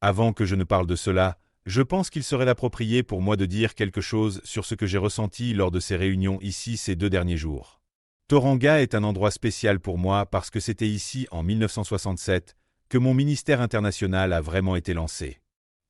Avant que je ne parle de cela, je pense qu'il serait approprié pour moi de dire quelque chose sur ce que j'ai ressenti lors de ces réunions ici ces 2 derniers jours. Tauranga est un endroit spécial pour moi parce que c'était ici, en 1967, que mon ministère international a vraiment été lancé.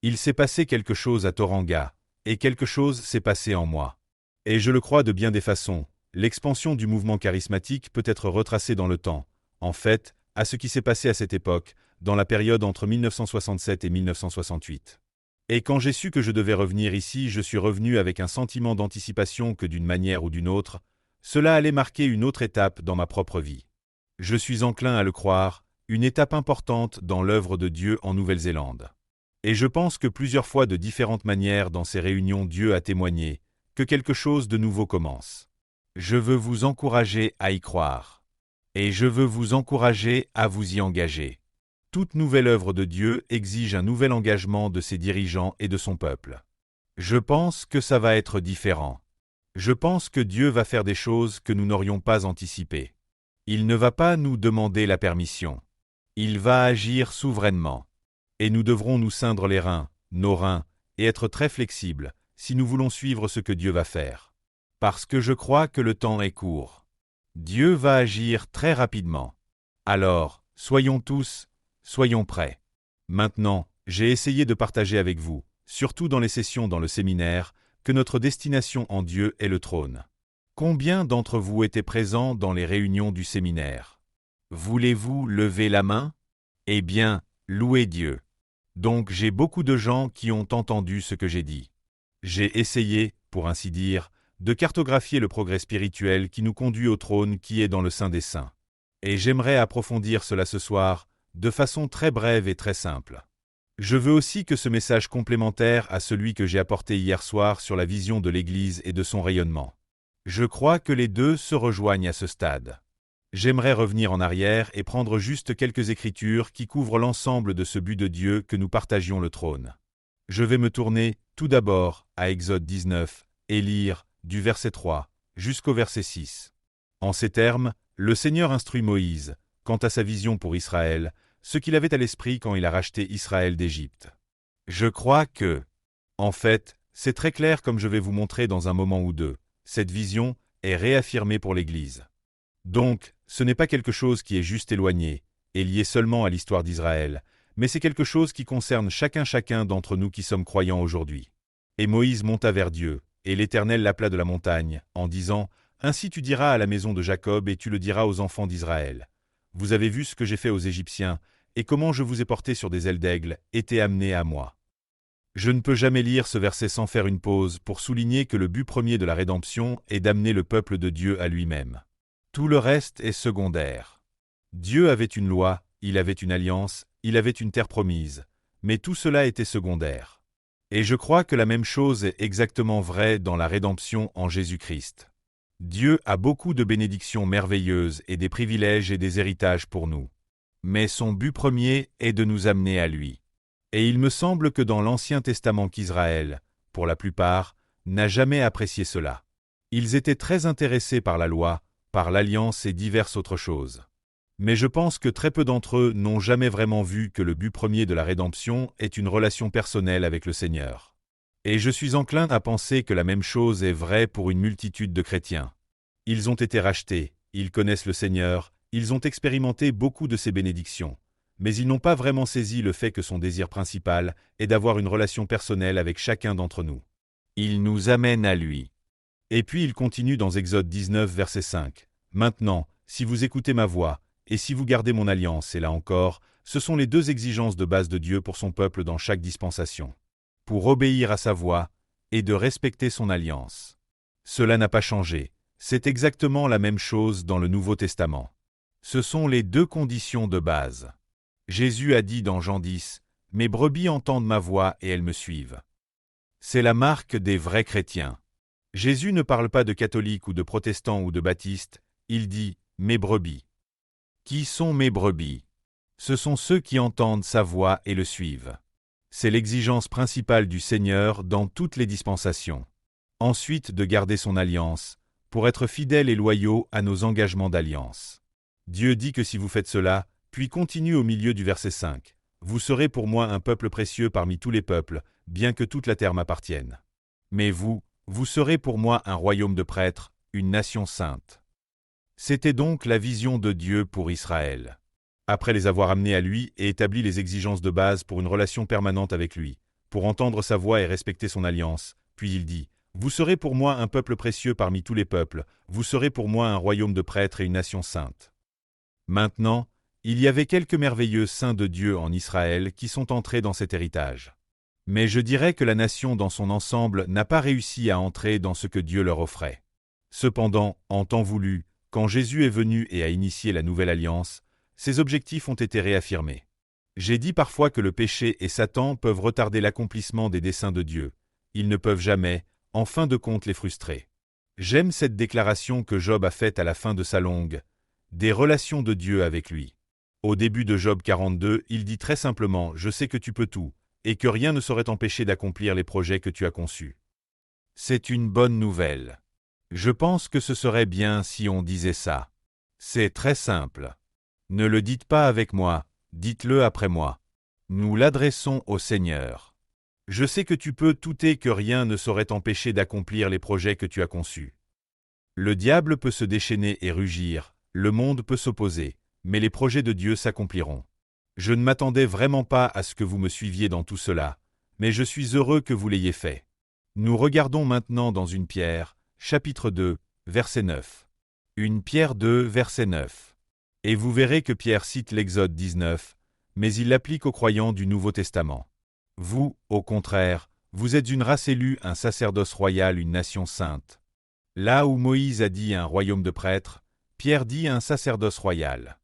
Il s'est passé quelque chose à Tauranga, et quelque chose s'est passé en moi. Et je le crois de bien des façons, l'expansion du mouvement charismatique peut être retracée dans le temps, en fait, à ce qui s'est passé à cette époque, dans la période entre 1967 et 1968. Et quand j'ai su que je devais revenir ici, je suis revenu avec un sentiment d'anticipation que d'une manière ou d'une autre, cela allait marquer une autre étape dans ma propre vie. Je suis enclin à le croire, une étape importante dans l'œuvre de Dieu en Nouvelle-Zélande. Et je pense que plusieurs fois de différentes manières dans ces réunions Dieu a témoigné que quelque chose de nouveau commence. Je veux vous encourager à y croire. Et je veux vous encourager à vous y engager. Toute nouvelle œuvre de Dieu exige un nouvel engagement de ses dirigeants et de son peuple. Je pense que ça va être différent. Je pense que Dieu va faire des choses que nous n'aurions pas anticipées. Il ne va pas nous demander la permission. Il va agir souverainement. Et nous devrons nous ceindre les reins, nos reins, et être très flexibles, si nous voulons suivre ce que Dieu va faire. Parce que je crois que le temps est court. Dieu va agir très rapidement. Alors, soyons prêts. Maintenant, j'ai essayé de partager avec vous, surtout dans les sessions dans le séminaire, que notre destination en Dieu est le trône. Combien d'entre vous étaient présents dans les réunions du séminaire? Voulez-vous lever la main? Eh bien, louez Dieu. Donc j'ai beaucoup de gens qui ont entendu ce que j'ai dit. J'ai essayé, pour ainsi dire, de cartographier le progrès spirituel qui nous conduit au trône qui est dans le Saint des Saints. Et j'aimerais approfondir cela ce soir, de façon très brève et très simple. Je veux aussi que ce message complémentaire à celui que j'ai apporté hier soir sur la vision de l'Église et de son rayonnement. Je crois que les deux se rejoignent à ce stade. J'aimerais revenir en arrière et prendre juste quelques écritures qui couvrent l'ensemble de ce but de Dieu que nous partagions le trône. Je vais me tourner, tout d'abord, à Exode 19, et lire, du verset 3, jusqu'au verset 6. En ces termes, le Seigneur instruit Moïse, quant à sa vision pour Israël, ce qu'il avait à l'esprit quand il a racheté Israël d'Égypte. Je crois que, en fait, c'est très clair comme je vais vous montrer dans un moment ou deux, cette vision est réaffirmée pour l'Église. Donc, ce n'est pas quelque chose qui est juste éloigné, et lié seulement à l'histoire d'Israël, mais c'est quelque chose qui concerne chacun d'entre nous qui sommes croyants aujourd'hui. Et Moïse monta vers Dieu, et l'Éternel l'appela de la montagne, en disant, « Ainsi tu diras à la maison de Jacob et tu le diras aux enfants d'Israël. Vous avez vu ce que j'ai fait aux Égyptiens, et comment je vous ai porté sur des ailes d'aigle, été amenés à moi. » Je ne peux jamais lire ce verset sans faire une pause pour souligner que le but premier de la rédemption est d'amener le peuple de Dieu à lui-même. Tout le reste est secondaire. Dieu avait une loi, il avait une alliance, il avait une terre promise, mais tout cela était secondaire. Et je crois que la même chose est exactement vraie dans la rédemption en Jésus-Christ. Dieu a beaucoup de bénédictions merveilleuses et des privilèges et des héritages pour nous. Mais son but premier est de nous amener à lui. Et il me semble que dans l'Ancien Testament qu'Israël, pour la plupart, n'a jamais apprécié cela. Ils étaient très intéressés par la loi, par l'alliance et diverses autres choses. Mais je pense que très peu d'entre eux n'ont jamais vraiment vu que le but premier de la rédemption est une relation personnelle avec le Seigneur. Et je suis enclin à penser que la même chose est vraie pour une multitude de chrétiens. Ils ont été rachetés, ils connaissent le Seigneur, ils ont expérimenté beaucoup de ses bénédictions, mais ils n'ont pas vraiment saisi le fait que son désir principal est d'avoir une relation personnelle avec chacun d'entre nous. Il nous amène à lui. Et puis il continue dans Exode 19, verset 5. « Maintenant, si vous écoutez ma voix, et si vous gardez mon alliance, et là encore, ce sont les deux exigences de base de Dieu pour son peuple dans chaque dispensation. Pour obéir à sa voix, et de respecter son alliance. Cela n'a pas changé, c'est exactement la même chose dans le Nouveau Testament. Ce sont les deux conditions de base. Jésus a dit dans Jean 10, « Mes brebis entendent ma voix et elles me suivent. » C'est la marque des vrais chrétiens. Jésus ne parle pas de catholiques ou de protestants ou de baptistes, il dit « mes brebis ». Qui sont mes brebis? Ce sont ceux qui entendent sa voix et le suivent. C'est l'exigence principale du Seigneur dans toutes les dispensations. Ensuite, de garder son alliance, pour être fidèles et loyaux à nos engagements d'alliance. Dieu dit que si vous faites cela, puis continue au milieu du verset 5, vous serez pour moi un peuple précieux parmi tous les peuples, bien que toute la terre m'appartienne. Mais vous, vous serez pour moi un royaume de prêtres, une nation sainte. » C'était donc la vision de Dieu pour Israël. Après les avoir amenés à lui et établi les exigences de base pour une relation permanente avec lui, pour entendre sa voix et respecter son alliance, puis il dit « Vous serez pour moi un peuple précieux parmi tous les peuples, vous serez pour moi un royaume de prêtres et une nation sainte. » Maintenant, il y avait quelques merveilleux saints de Dieu en Israël qui sont entrés dans cet héritage. Mais je dirais que la nation dans son ensemble n'a pas réussi à entrer dans ce que Dieu leur offrait. Cependant, en temps voulu, quand Jésus est venu et a initié la nouvelle alliance, ses objectifs ont été réaffirmés. J'ai dit parfois que le péché et Satan peuvent retarder l'accomplissement des desseins de Dieu. Ils ne peuvent jamais, en fin de compte, les frustrer. J'aime cette déclaration que Job a faite à la fin de sa longue « des relations de Dieu avec lui ». Au début de Job 42, il dit très simplement « Je sais que tu peux tout, et que rien ne saurait t'empêcher d'accomplir les projets que tu as conçus. » C'est une bonne nouvelle. Je pense que ce serait bien si on disait ça. C'est très simple. Ne le dites pas avec moi, dites-le après moi. Nous l'adressons au Seigneur. Je sais que tu peux tout et que rien ne saurait t'empêcher d'accomplir les projets que tu as conçus. Le diable peut se déchaîner et rugir, le monde peut s'opposer, mais les projets de Dieu s'accompliront. Je ne m'attendais vraiment pas à ce que vous me suiviez dans tout cela, mais je suis heureux que vous l'ayez fait. Nous regardons maintenant dans une Pierre, chapitre 2, verset 9. Une Pierre 2, verset 9. Et vous verrez que Pierre cite l'Exode 19, mais il l'applique aux croyants du Nouveau Testament. Vous, au contraire, vous êtes une race élue, un sacerdoce royal, une nation sainte. Là où Moïse a dit un royaume de prêtres, Pierre dit un sacerdoce royal.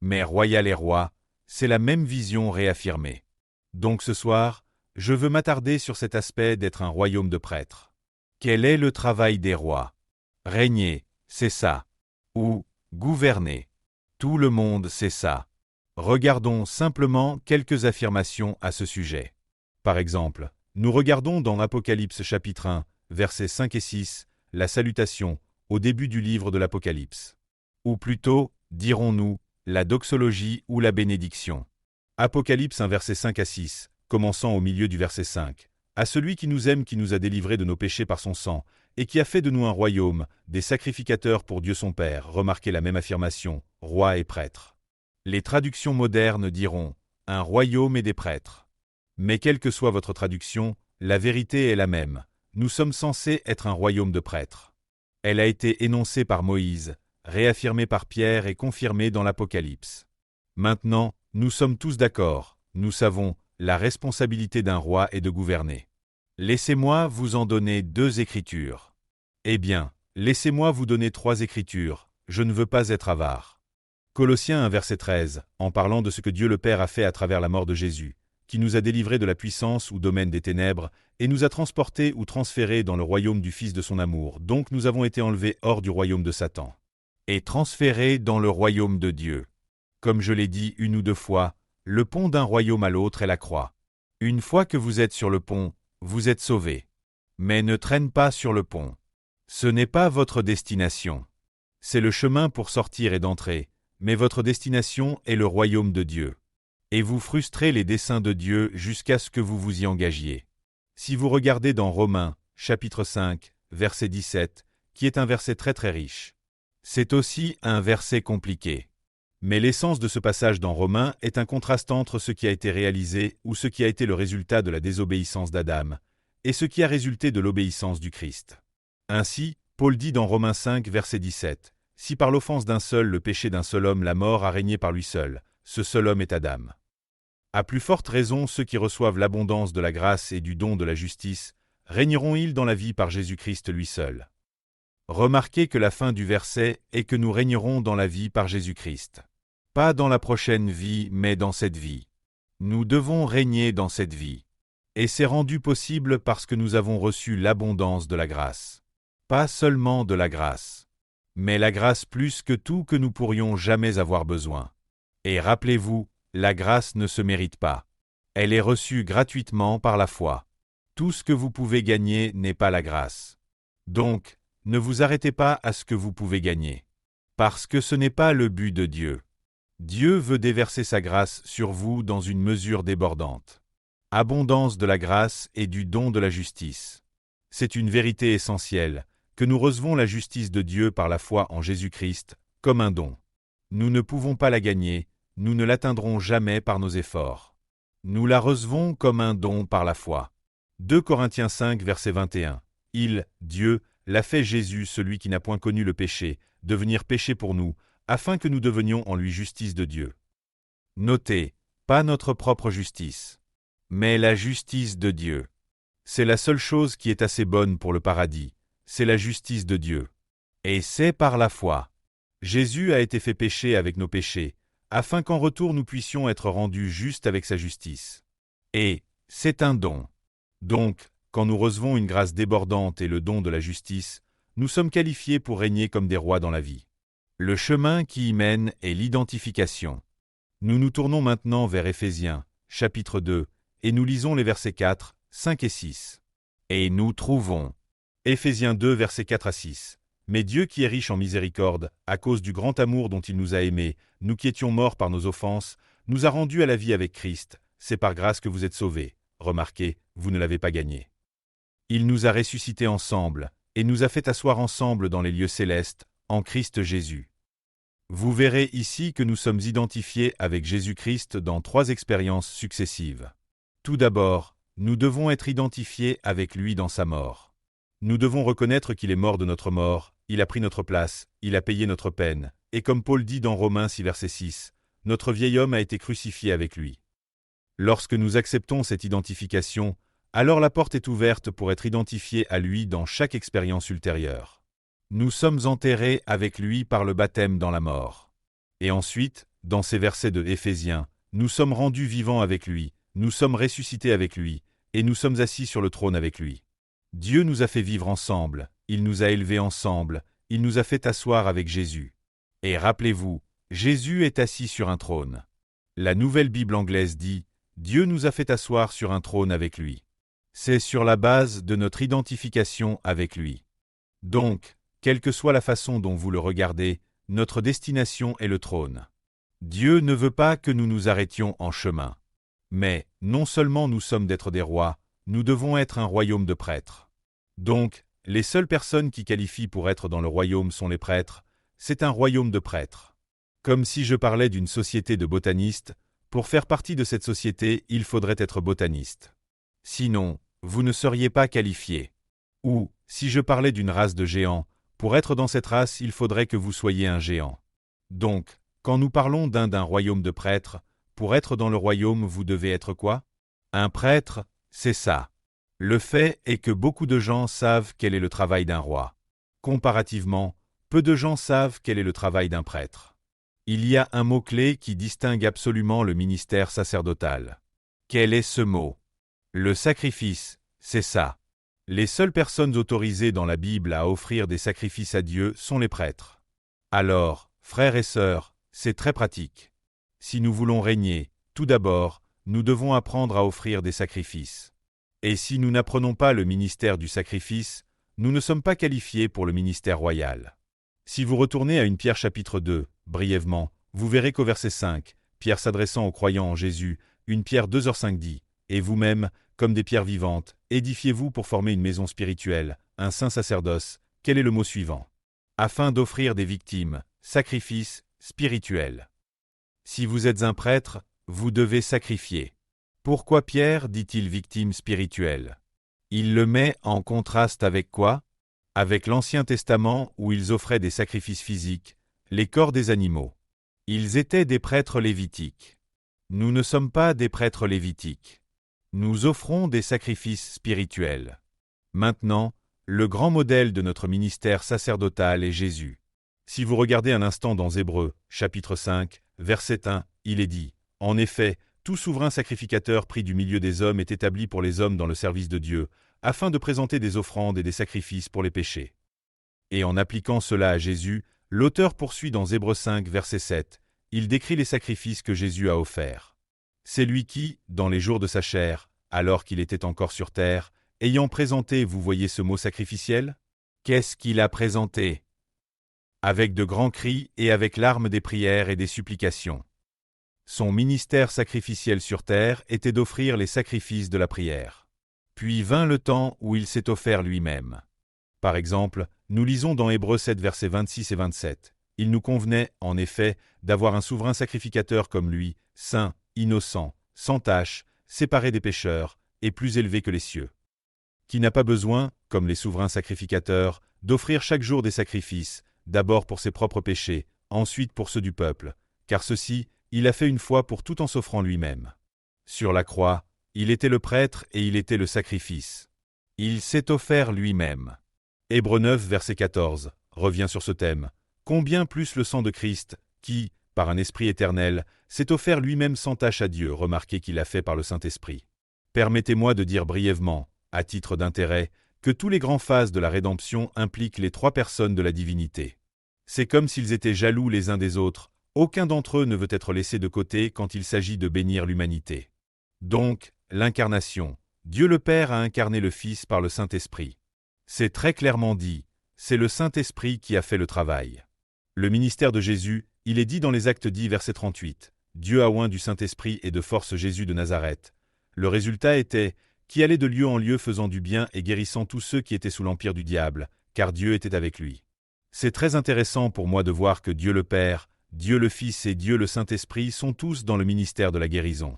Mais royal et roi, c'est la même vision réaffirmée. Donc ce soir, je veux m'attarder sur cet aspect d'être un royaume de prêtres. Quel est le travail des rois? Régner, c'est ça. Ou gouverner. Tout le monde sait ça. Regardons simplement quelques affirmations à ce sujet. Par exemple, nous regardons dans l'Apocalypse chapitre 1, versets 5 et 6, la salutation, au début du livre de l'Apocalypse. Ou plutôt, dirons-nous, la doxologie ou la bénédiction. Apocalypse 1 verset 5 à 6, commençant au milieu du verset 5. À celui qui nous aime, qui nous a délivrés de nos péchés par son sang, et qui a fait de nous un royaume, des sacrificateurs pour Dieu son Père, remarquez la même affirmation, roi et prêtre. Les traductions modernes diront « un royaume et des prêtres ». Mais quelle que soit votre traduction, la vérité est la même. Nous sommes censés être un royaume de prêtres. Elle a été énoncée par Moïse, réaffirmée par Pierre et confirmée dans l'Apocalypse. Maintenant, nous sommes tous d'accord, nous savons, la responsabilité d'un roi est de gouverner. Laissez-moi vous en donner 2 écritures. Eh bien, laissez-moi vous donner 3 écritures, je ne veux pas être avare. Colossiens 1 verset 13, en parlant de ce que Dieu le Père a fait à travers la mort de Jésus, qui nous a délivrés de la puissance ou domaine des ténèbres, et nous a transportés ou transférés dans le royaume du Fils de son amour, donc nous avons été enlevés hors du royaume de Satan, et transférés dans le royaume de Dieu. Comme je l'ai dit 1 ou 2 fois, le pont d'un royaume à l'autre est la croix. Une fois que vous êtes sur le pont, vous êtes sauvés. Mais ne traîne pas sur le pont. Ce n'est pas votre destination. C'est le chemin pour sortir et d'entrer, mais votre destination est le royaume de Dieu. Et vous frustrez les desseins de Dieu jusqu'à ce que vous vous y engagiez. Si vous regardez dans Romains, chapitre 5, verset 17, qui est un verset très très riche, c'est aussi un verset compliqué. Mais l'essence de ce passage dans Romains est un contraste entre ce qui a été réalisé ou ce qui a été le résultat de la désobéissance d'Adam, et ce qui a résulté de l'obéissance du Christ. Ainsi, Paul dit dans Romains 5, verset 17, « Si par l'offense d'un seul, le péché d'un seul homme, la mort a régné par lui seul, ce seul homme est Adam. À plus forte raison, ceux qui reçoivent l'abondance de la grâce et du don de la justice, régneront-ils dans la vie par Jésus-Christ lui seul. » Remarquez que la fin du verset est que nous régnerons dans la vie par Jésus-Christ. Pas dans la prochaine vie, mais dans cette vie. Nous devons régner dans cette vie. Et c'est rendu possible parce que nous avons reçu l'abondance de la grâce. Pas seulement de la grâce, mais la grâce plus que tout que nous pourrions jamais avoir besoin. Et rappelez-vous, la grâce ne se mérite pas. Elle est reçue gratuitement par la foi. Tout ce que vous pouvez gagner n'est pas la grâce. Donc, ne vous arrêtez pas à ce que vous pouvez gagner. Parce que ce n'est pas le but de Dieu. Dieu veut déverser sa grâce sur vous dans une mesure débordante. Abondance de la grâce et du don de la justice. C'est une vérité essentielle, que nous recevons la justice de Dieu par la foi en Jésus-Christ, comme un don. Nous ne pouvons pas la gagner, nous ne l'atteindrons jamais par nos efforts. Nous la recevons comme un don par la foi. 2 Corinthiens 5, verset 21. Il, Dieu, l'a fait Jésus, celui qui n'a point connu le péché, devenir péché pour nous, afin que nous devenions en lui justice de Dieu. Notez, pas notre propre justice, mais la justice de Dieu. C'est la seule chose qui est assez bonne pour le paradis, c'est la justice de Dieu. Et c'est par la foi. Jésus a été fait péché avec nos péchés, afin qu'en retour nous puissions être rendus justes avec sa justice. Et c'est un don. Donc, quand nous recevons une grâce débordante et le don de la justice, nous sommes qualifiés pour régner comme des rois dans la vie. Le chemin qui y mène est l'identification. Nous nous tournons maintenant vers Éphésiens, chapitre 2, et nous lisons les versets 4, 5 et 6. Et nous trouvons. Éphésiens 2, versets 4 à 6. Mais Dieu qui est riche en miséricorde, à cause du grand amour dont il nous a aimés, nous qui étions morts par nos offenses, nous a rendus à la vie avec Christ. C'est par grâce que vous êtes sauvés. Remarquez, vous ne l'avez pas gagné. Il nous a ressuscités ensemble, et nous a fait asseoir ensemble dans les lieux célestes, en Christ Jésus. Vous verrez ici que nous sommes identifiés avec Jésus-Christ dans 3 expériences successives. Tout d'abord, nous devons être identifiés avec lui dans sa mort. Nous devons reconnaître qu'il est mort de notre mort, il a pris notre place, il a payé notre peine, et comme Paul dit dans Romains 6 verset 6, notre vieil homme a été crucifié avec lui. Lorsque nous acceptons cette identification, alors la porte est ouverte pour être identifiés à lui dans chaque expérience ultérieure. Nous sommes enterrés avec lui par le baptême dans la mort. Et ensuite, dans ces versets de Éphésiens, nous sommes rendus vivants avec lui, nous sommes ressuscités avec lui, et nous sommes assis sur le trône avec lui. Dieu nous a fait vivre ensemble, il nous a élevés ensemble, il nous a fait asseoir avec Jésus. Et rappelez-vous, Jésus est assis sur un trône. La Nouvelle Bible anglaise dit « Dieu nous a fait asseoir sur un trône avec lui ». C'est sur la base de notre identification avec lui. Donc, quelle que soit la façon dont vous le regardez, notre destination est le trône. Dieu ne veut pas que nous nous arrêtions en chemin. Mais, non seulement nous sommes d'être des rois, nous devons être un royaume de prêtres. Donc, les seules personnes qui qualifient pour être dans le royaume sont les prêtres, c'est un royaume de prêtres. Comme si je parlais d'une société de botanistes, pour faire partie de cette société, il faudrait être botaniste. Sinon, vous ne seriez pas qualifié. Ou, si je parlais d'une race de géants, pour être dans cette race, il faudrait que vous soyez un géant. Donc, quand nous parlons d'un royaume de prêtres, pour être dans le royaume, vous devez être quoi? Un prêtre, c'est ça. Le fait est que beaucoup de gens savent quel est le travail d'un roi. Comparativement, peu de gens savent quel est le travail d'un prêtre. Il y a un mot-clé qui distingue absolument le ministère sacerdotal. Quel est ce mot? Le sacrifice, c'est ça. Les seules personnes autorisées dans la Bible à offrir des sacrifices à Dieu sont les prêtres. Alors, frères et sœurs, c'est très pratique. Si nous voulons régner, tout d'abord, nous devons apprendre à offrir des sacrifices. Et si nous n'apprenons pas le ministère du sacrifice, nous ne sommes pas qualifiés pour le ministère royal. Si vous retournez à 1 Pierre chapitre 2, brièvement, vous verrez qu'au verset 5, Pierre s'adressant aux croyants en Jésus, 1 Pierre 2h5 dit « Et vous-même, comme des pierres vivantes, édifiez-vous pour former une maison spirituelle, un saint sacerdoce. » Quel est le mot suivant? Afin d'offrir des victimes, sacrifices spirituels. Si vous êtes un prêtre, vous devez sacrifier. Pourquoi Pierre dit-il victime spirituelle? Il le met en contraste avec quoi? Avec l'Ancien Testament où ils offraient des sacrifices physiques, les corps des animaux. Ils étaient des prêtres lévitiques. Nous ne sommes pas des prêtres lévitiques. Nous offrons des sacrifices spirituels. Maintenant, le grand modèle de notre ministère sacerdotal est Jésus. Si vous regardez un instant dans Hébreux, chapitre 5, verset 1, il est dit « En effet, tout souverain sacrificateur pris du milieu des hommes est établi pour les hommes dans le service de Dieu, afin de présenter des offrandes et des sacrifices pour les péchés. » Et en appliquant cela à Jésus, l'auteur poursuit dans Hébreux 5, verset 7, il décrit les sacrifices que Jésus a offerts. C'est lui qui, dans les jours de sa chair, alors qu'il était encore sur terre, ayant présenté, vous voyez ce mot sacrificiel? Qu'est-ce qu'il a présenté? Avec de grands cris et avec larmes des prières et des supplications. Son ministère sacrificiel sur terre était d'offrir les sacrifices de la prière. Puis vint le temps où il s'est offert lui-même. Par exemple, nous lisons dans Hébreux 7 versets 26 et 27. Il nous convenait, en effet, d'avoir un souverain sacrificateur comme lui, saint, innocent, sans tache, séparé des pécheurs, et plus élevé que les cieux. Qui n'a pas besoin, comme les souverains sacrificateurs, d'offrir chaque jour des sacrifices, d'abord pour ses propres péchés, ensuite pour ceux du peuple, car ceci, il a fait une fois pour tout en s'offrant lui-même. Sur la croix, il était le prêtre et il était le sacrifice. Il s'est offert lui-même. Hébreux 9, verset 14, revient sur ce thème. Combien plus le sang de Christ, qui, par un esprit éternel, s'est offert lui-même sans tache à Dieu, remarquez qu'il l'a fait par le Saint-Esprit. Permettez-moi de dire brièvement, à titre d'intérêt, que tous les grands phases de la rédemption impliquent les trois personnes de la divinité. C'est comme s'ils étaient jaloux les uns des autres, aucun d'entre eux ne veut être laissé de côté quand il s'agit de bénir l'humanité. Donc, l'incarnation. Dieu le Père a incarné le Fils par le Saint-Esprit. C'est très clairement dit, c'est le Saint-Esprit qui a fait le travail. Le ministère de Jésus, il est dit dans les Actes 10 verset 38. Dieu a oint du Saint-Esprit et de force Jésus de Nazareth. Le résultat était, qui allait de lieu en lieu faisant du bien et guérissant tous ceux qui étaient sous l'empire du diable, car Dieu était avec lui. C'est très intéressant pour moi de voir que Dieu le Père, Dieu le Fils et Dieu le Saint-Esprit sont tous dans le ministère de la guérison.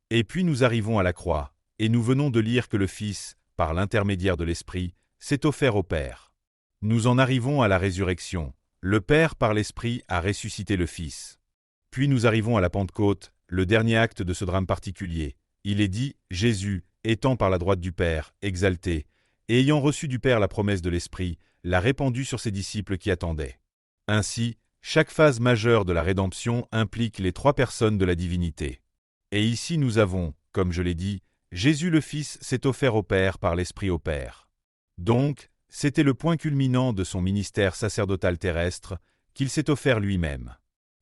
Et puis nous arrivons à la croix, et nous venons de lire que le Fils, par l'intermédiaire de l'Esprit, s'est offert au Père. Nous en arrivons à la résurrection. Le Père, par l'Esprit, a ressuscité le Fils. Puis nous arrivons à la Pentecôte, le dernier acte de ce drame particulier. Il est dit, Jésus, étant par la droite du Père, exalté, et ayant reçu du Père la promesse de l'Esprit, l'a répandue sur ses disciples qui attendaient. Ainsi, chaque phase majeure de la rédemption implique les trois personnes de la divinité. Et ici nous avons, comme je l'ai dit, Jésus le Fils s'est offert au Père par l'Esprit au Père. Donc, c'était le point culminant de son ministère sacerdotal terrestre, qu'il s'est offert lui-même.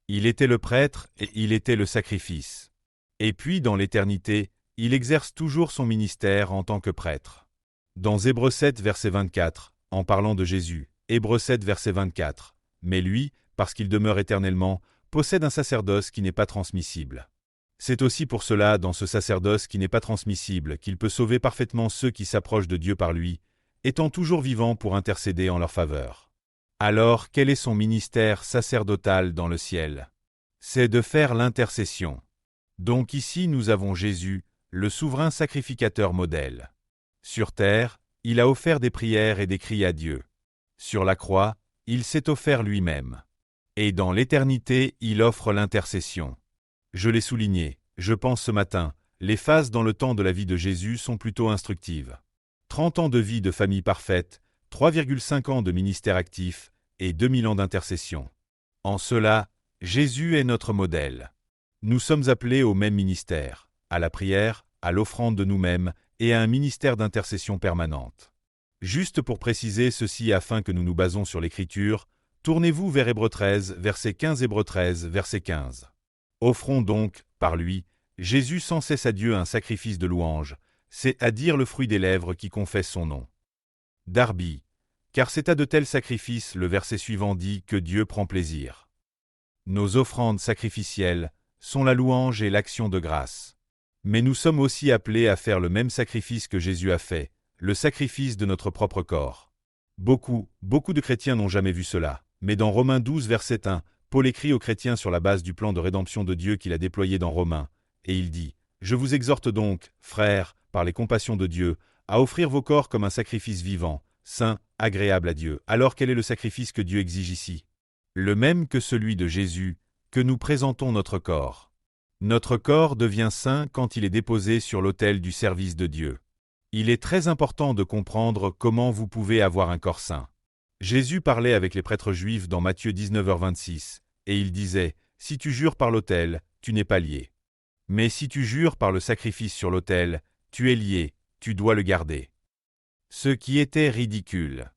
Il était le prêtre et il était le sacrifice. Et puis, dans l'éternité, il exerce toujours son ministère en tant que prêtre. Dans Hébreux 7, verset 24, en parlant de Jésus, Hébreux 7, verset 24, mais lui, parce qu'il demeure éternellement, possède un sacerdoce qui n'est pas transmissible. C'est aussi pour cela, dans ce sacerdoce qui n'est pas transmissible, qu'il peut sauver parfaitement ceux qui s'approchent de Dieu par lui, étant toujours vivant pour intercéder en leur faveur. Alors, quel est son ministère sacerdotal dans le ciel? C'est de faire l'intercession. Donc ici nous avons Jésus, le souverain sacrificateur modèle. Sur terre, il a offert des prières et des cris à Dieu. Sur la croix, il s'est offert lui-même. Et dans l'éternité, il offre l'intercession. Je l'ai souligné, je pense ce matin, les phases dans le temps de la vie de Jésus sont plutôt instructives. 30 ans de vie de famille parfaite, 3,5 ans de ministère actif et 2000 ans d'intercession. En cela, Jésus est notre modèle. Nous sommes appelés au même ministère, à la prière, à l'offrande de nous-mêmes et à un ministère d'intercession permanente. Juste pour préciser ceci afin que nous nous basons sur l'Écriture, tournez-vous vers Hébreux 13, verset 15 Hébreux 13, verset 15. Offrons donc, par lui, Jésus sans cesse à Dieu un sacrifice de louange, c'est-à-dire le fruit des lèvres qui confessent son nom. Darby, car c'est à de tels sacrifices, le verset suivant dit, que Dieu prend plaisir. Nos offrandes sacrificielles sont la louange et l'action de grâce. Mais nous sommes aussi appelés à faire le même sacrifice que Jésus a fait, le sacrifice de notre propre corps. Beaucoup de chrétiens n'ont jamais vu cela, mais dans Romains 12, verset 1, Paul écrit aux chrétiens sur la base du plan de rédemption de Dieu qu'il a déployé dans Romains, et il dit « Je vous exhorte donc, frères, par les compassions de Dieu, à offrir vos corps comme un sacrifice vivant, saint, agréable à Dieu. » Alors quel est le sacrifice que Dieu exige ici? Le même que celui de Jésus, que nous présentons notre corps. Notre corps devient saint quand il est déposé sur l'autel du service de Dieu. Il est très important de comprendre comment vous pouvez avoir un corps saint. Jésus parlait avec les prêtres juifs dans Matthieu 19h26, et il disait « Si tu jures par l'autel, tu n'es pas lié. Mais si tu jures par le sacrifice sur l'autel, tu es lié, tu dois le garder. » Ce qui était ridicule.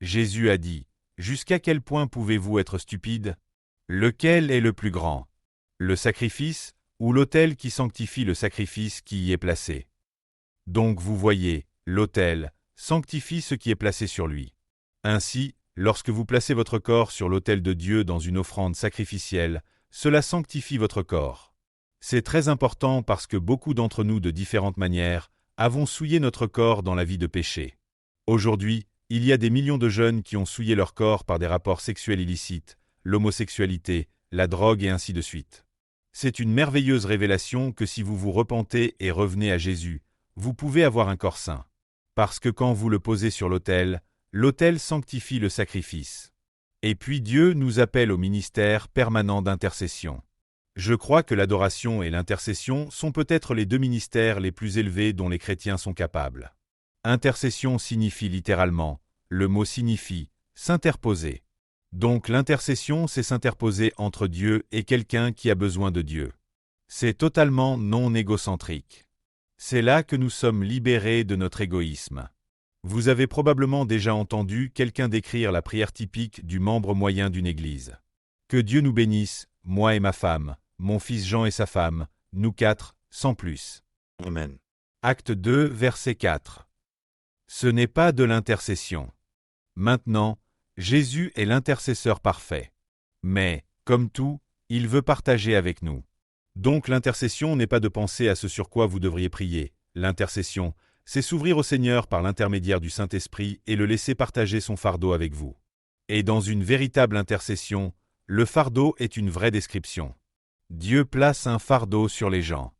Jésus a dit « Jusqu'à quel point pouvez-vous être stupide? Lequel est le plus grand? Le sacrifice ou l'autel qui sanctifie le sacrifice qui y est placé? » Donc vous voyez, l'autel sanctifie ce qui est placé sur lui. Ainsi, lorsque vous placez votre corps sur l'autel de Dieu dans une offrande sacrificielle, cela sanctifie votre corps. C'est très important parce que beaucoup d'entre nous, de différentes manières, avons souillé notre corps dans la vie de péché. Aujourd'hui, il y a des millions de jeunes qui ont souillé leur corps par des rapports sexuels illicites, l'homosexualité, la drogue et ainsi de suite. C'est une merveilleuse révélation que si vous vous repentez et revenez à Jésus, vous pouvez avoir un corps saint. Parce que quand vous le posez sur l'autel, l'autel sanctifie le sacrifice. Et puis Dieu nous appelle au ministère permanent d'intercession. Je crois que l'adoration et l'intercession sont peut-être les deux ministères les plus élevés dont les chrétiens sont capables. Intercession signifie littéralement, le mot signifie « s'interposer ». Donc l'intercession, c'est s'interposer entre Dieu et quelqu'un qui a besoin de Dieu. C'est totalement non égocentrique. C'est là que nous sommes libérés de notre égoïsme. Vous avez probablement déjà entendu quelqu'un décrire la prière typique du membre moyen d'une église. Que Dieu nous bénisse, moi et ma femme, mon fils Jean et sa femme, nous quatre, sans plus. Amen. Acte 2, verset 4. Ce n'est pas de l'intercession. Maintenant, Jésus est l'intercesseur parfait. Mais, comme tout, il veut partager avec nous. Donc l'intercession n'est pas de penser à ce sur quoi vous devriez prier. L'intercession, c'est s'ouvrir au Seigneur par l'intermédiaire du Saint-Esprit et le laisser partager son fardeau avec vous. Et dans une véritable intercession, le fardeau est une vraie description. Dieu place un fardeau sur les gens.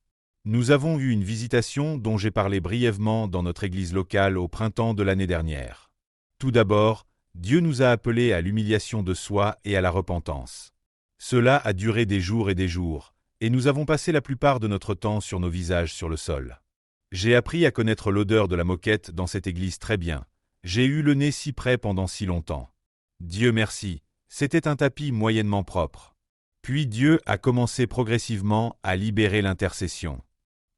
Nous avons eu une visitation dont j'ai parlé brièvement dans notre église locale au printemps de l'année dernière. Tout d'abord, Dieu nous a appelés à l'humiliation de soi et à la repentance. Cela a duré des jours, et nous avons passé la plupart de notre temps sur nos visages sur le sol. J'ai appris à connaître l'odeur de la moquette dans cette église très bien. J'ai eu le nez si près pendant si longtemps. Dieu merci, c'était un tapis moyennement propre. Puis Dieu a commencé progressivement à libérer l'intercession.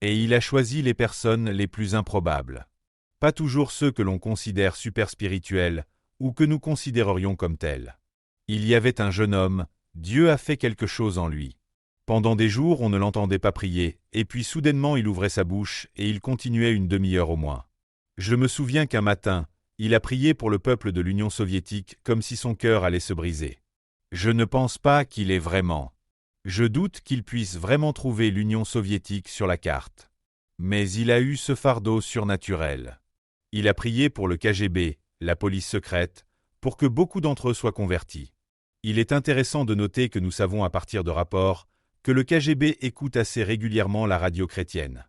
Et il a choisi les personnes les plus improbables. Pas toujours ceux que l'on considère super spirituels ou que nous considérerions comme tels. Il y avait un jeune homme, Dieu a fait quelque chose en lui. Pendant des jours, on ne l'entendait pas prier, et puis soudainement il ouvrait sa bouche et il continuait une demi-heure au moins. Je me souviens qu'un matin, il a prié pour le peuple de l'Union soviétique comme si son cœur allait se briser. Je ne pense pas qu'il ait vraiment. Je doute qu'il puisse vraiment trouver l'Union soviétique sur la carte. Mais il a eu ce fardeau surnaturel. Il a prié pour le KGB, la police secrète, pour que beaucoup d'entre eux soient convertis. Il est intéressant de noter que nous savons à partir de rapports que le KGB écoute assez régulièrement la radio chrétienne.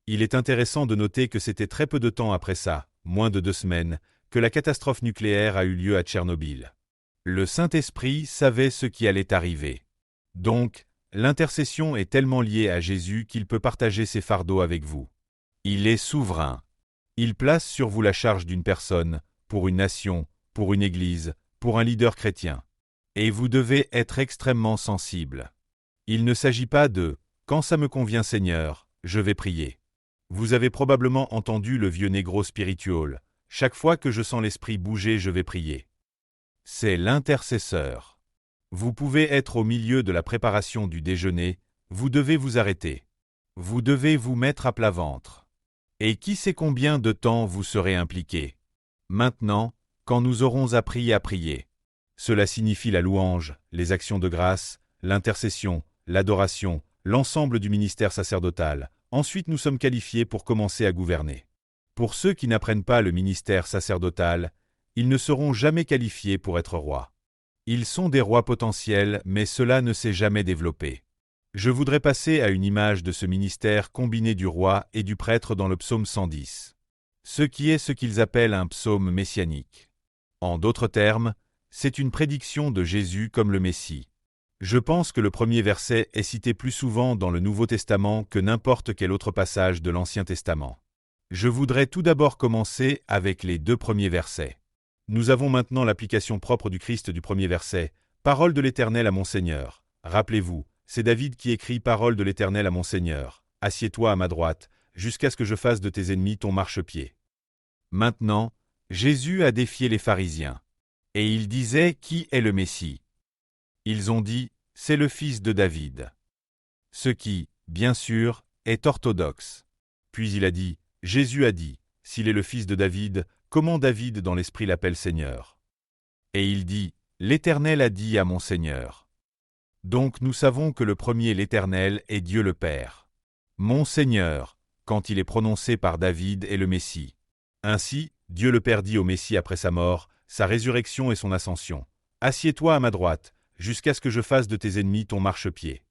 Il est intéressant de noter que c'était très peu de temps après ça, moins de 2 semaines, que la catastrophe nucléaire a eu lieu à Tchernobyl. Le Saint-Esprit savait ce qui allait arriver. Donc, l'intercession est tellement liée à Jésus qu'il peut partager ses fardeaux avec vous. Il est souverain. Il place sur vous la charge d'une personne, pour une nation, pour une église, pour un leader chrétien. Et vous devez être extrêmement sensible. Il ne s'agit pas de « quand ça me convient Seigneur, je vais prier ». Vous avez probablement entendu le vieux négro spirituel « chaque fois que je sens l'esprit bouger, je vais prier ». C'est l'intercesseur. Vous pouvez être au milieu de la préparation du déjeuner, vous devez vous arrêter. Vous devez vous mettre à plat ventre. Et qui sait combien de temps vous serez impliqué? Maintenant, quand nous aurons appris à prier. Cela signifie la louange, les actions de grâce, l'intercession, l'adoration, l'ensemble du ministère sacerdotal. Ensuite, nous sommes qualifiés pour commencer à gouverner. Pour ceux qui n'apprennent pas le ministère sacerdotal, ils ne seront jamais qualifiés pour être rois. Ils sont des rois potentiels, mais cela ne s'est jamais développé. Je voudrais passer à une image de ce ministère combiné du roi et du prêtre dans le psaume 110. Ce qui est ce qu'ils appellent un psaume messianique. En d'autres termes, c'est une prédiction de Jésus comme le Messie. Je pense que le premier verset est cité plus souvent dans le Nouveau Testament que n'importe quel autre passage de l'Ancien Testament. Je voudrais tout d'abord commencer avec les 2 premiers versets. Nous avons maintenant l'application propre du Christ du premier verset. « Parole de l'Éternel à mon Seigneur ». Rappelez-vous, c'est David qui écrit « Parole de l'Éternel à mon Seigneur ». « Assieds-toi à ma droite, jusqu'à ce que je fasse de tes ennemis ton marchepied ». Maintenant, Jésus a défié les pharisiens. Et il disait « Qui est le Messie ?» Ils ont dit « C'est le fils de David ». Ce qui, bien sûr, est orthodoxe. Puis il a dit « Jésus a dit, s'il est le fils de David, comment David dans l'esprit l'appelle Seigneur ?» Et il dit « L'Éternel a dit à mon Seigneur ». Donc nous savons que le premier, l'Éternel, est Dieu le Père. Mon Seigneur, quand il est prononcé par David, est le Messie. Ainsi, Dieu le Père dit au Messie après sa mort, sa résurrection et son ascension. Assieds-toi à ma droite, jusqu'à ce que je fasse de tes ennemis ton marchepied.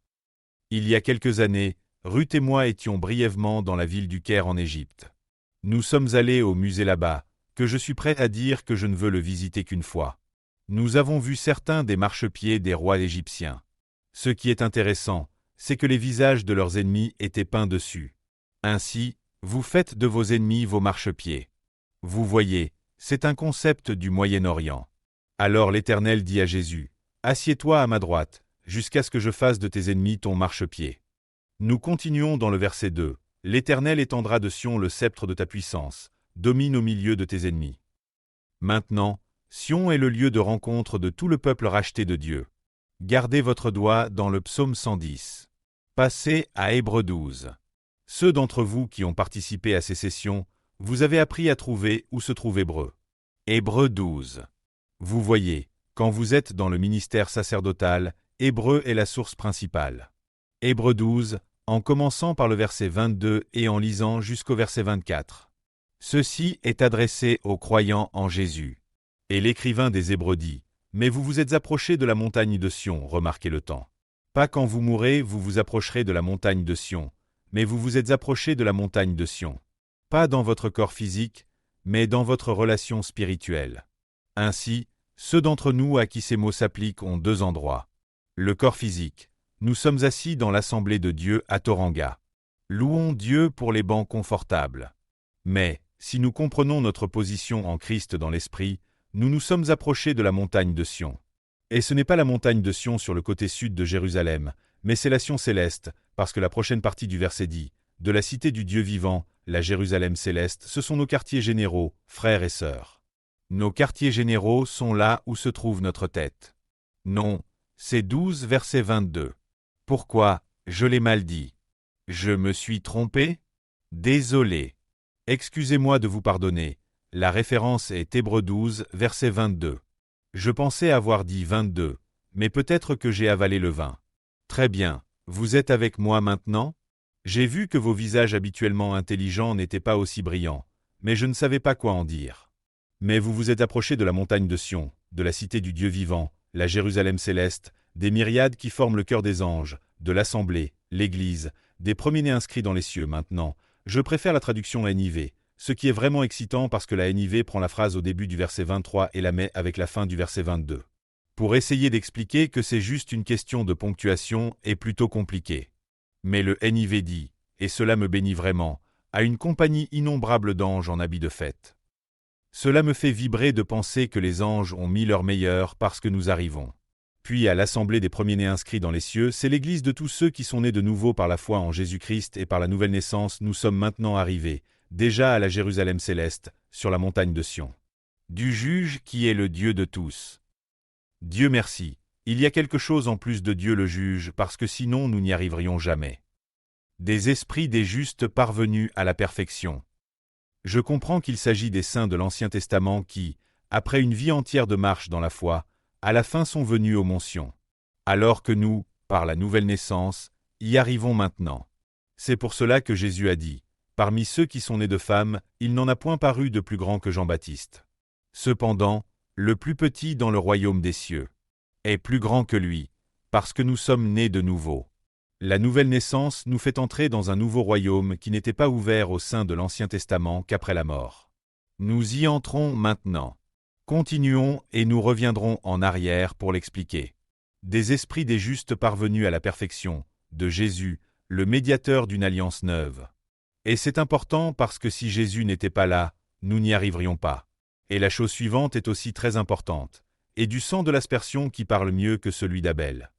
Il y a quelques années, Ruth et moi étions brièvement dans la ville du Caire en Égypte. Nous sommes allés au musée là-bas, que je suis prêt à dire que je ne veux le visiter qu'une fois. Nous avons vu certains des marchepieds des rois égyptiens. Ce qui est intéressant, c'est que les visages de leurs ennemis étaient peints dessus. Ainsi, vous faites de vos ennemis vos marchepieds. Vous voyez, c'est un concept du Moyen-Orient. Alors l'Éternel dit à Jésus, « Assieds-toi à ma droite, jusqu'à ce que je fasse de tes ennemis ton marchepied. » Nous continuons dans le verset 2. « L'Éternel étendra de Sion le sceptre de ta puissance, domine au milieu de tes ennemis. » Maintenant, Sion est le lieu de rencontre de tout le peuple racheté de Dieu. Gardez votre doigt dans le psaume 110. Passez à Hébreux 12. Ceux d'entre vous qui ont participé à ces sessions, vous avez appris à trouver où se trouve Hébreux. Hébreux 12. Vous voyez, quand vous êtes dans le ministère sacerdotal, Hébreux est la source principale. Hébreux 12, en commençant par le verset 22 et en lisant jusqu'au verset 24. Ceci est adressé aux croyants en Jésus. Et l'écrivain des Hébreux dit, « Mais vous vous êtes approchés de la montagne de Sion, remarquez le temps. Pas quand vous mourrez, vous vous approcherez de la montagne de Sion, mais vous vous êtes approchés de la montagne de Sion. Pas dans votre corps physique, mais dans votre relation spirituelle. Ainsi, ceux d'entre nous à qui ces mots s'appliquent ont deux endroits. Le corps physique. Nous sommes assis dans l'assemblée de Dieu à Toranga. Louons Dieu pour les bancs confortables. Mais, si nous comprenons notre position en Christ dans l'esprit, nous nous sommes approchés de la montagne de Sion. Et ce n'est pas la montagne de Sion sur le côté sud de Jérusalem, mais c'est la Sion céleste, parce que la prochaine partie du verset dit « De la cité du Dieu vivant, la Jérusalem céleste, ce sont nos quartiers généraux, frères et sœurs. » Nos quartiers généraux sont là où se trouve notre tête. Non, c'est 12 verset 22. Pourquoi, je l'ai mal dit. Je me suis trompé? Désolé. Excusez-moi de vous pardonner. La référence est Hébreux 12, verset 22. Je pensais avoir dit 22, mais peut-être que j'ai avalé le vin. Très bien, vous êtes avec moi maintenant? J'ai vu que vos visages habituellement intelligents n'étaient pas aussi brillants, mais je ne savais pas quoi en dire. Mais vous vous êtes approchés de la montagne de Sion, de la cité du Dieu vivant, la Jérusalem céleste, des myriades qui forment le cœur des anges, de l'assemblée, l'Église, des premiers-nés inscrits dans les cieux maintenant. Je préfère la traduction NIV, ce qui est vraiment excitant parce que la NIV prend la phrase au début du verset 23 et la met avec la fin du verset 22. Pour essayer d'expliquer que c'est juste une question de ponctuation est plutôt compliqué. Mais le NIV dit, et cela me bénit vraiment, à une compagnie innombrable d'anges en habits de fête. Cela me fait vibrer de penser que les anges ont mis leur meilleur parce que nous arrivons. Puis à l'assemblée des premiers-nés inscrits dans les cieux, c'est l'église de tous ceux qui sont nés de nouveau par la foi en Jésus-Christ et par la nouvelle naissance, nous sommes maintenant arrivés, déjà à la Jérusalem céleste, sur la montagne de Sion. Du juge qui est le Dieu de tous. Dieu merci, il y a quelque chose en plus de Dieu le juge, parce que sinon nous n'y arriverions jamais. Des esprits des justes parvenus à la perfection. Je comprends qu'il s'agit des saints de l'Ancien Testament qui, après une vie entière de marche dans la foi, à la fin sont venus aux mont Sion. Alors que nous, par la nouvelle naissance, y arrivons maintenant. C'est pour cela que Jésus a dit, « Parmi ceux qui sont nés de femmes, il n'en a point paru de plus grand que Jean-Baptiste. Cependant, le plus petit dans le royaume des cieux est plus grand que lui, parce que nous sommes nés de nouveau. » La nouvelle naissance nous fait entrer dans un nouveau royaume qui n'était pas ouvert au sein de l'Ancien Testament qu'après la mort. Nous y entrons maintenant. Continuons et nous reviendrons en arrière pour l'expliquer. Des esprits des justes parvenus à la perfection, de Jésus, le médiateur d'une alliance neuve. Et c'est important parce que si Jésus n'était pas là, nous n'y arriverions pas. Et la chose suivante est aussi très importante. Et du sang de l'aspersion qui parle mieux que celui d'Abel.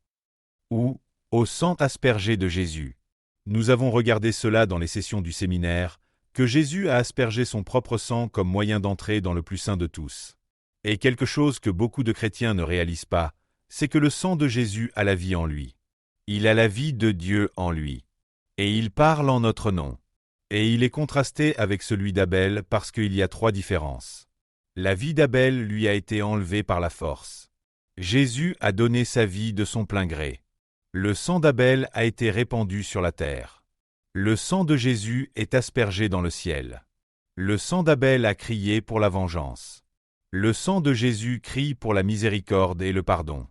Ou, au sang aspergé de Jésus. Nous avons regardé cela dans les sessions du séminaire, que Jésus a aspergé son propre sang comme moyen d'entrer dans le plus saint de tous. Et quelque chose que beaucoup de chrétiens ne réalisent pas, c'est que le sang de Jésus a la vie en lui. Il a la vie de Dieu en lui. Et il parle en notre nom. Et il est contrasté avec celui d'Abel parce qu'il y a 3 différences. La vie d'Abel lui a été enlevée par la force. Jésus a donné sa vie de son plein gré. Le sang d'Abel a été répandu sur la terre. Le sang de Jésus est aspergé dans le ciel. Le sang d'Abel a crié pour la vengeance. Le sang de Jésus crie pour la miséricorde et le pardon.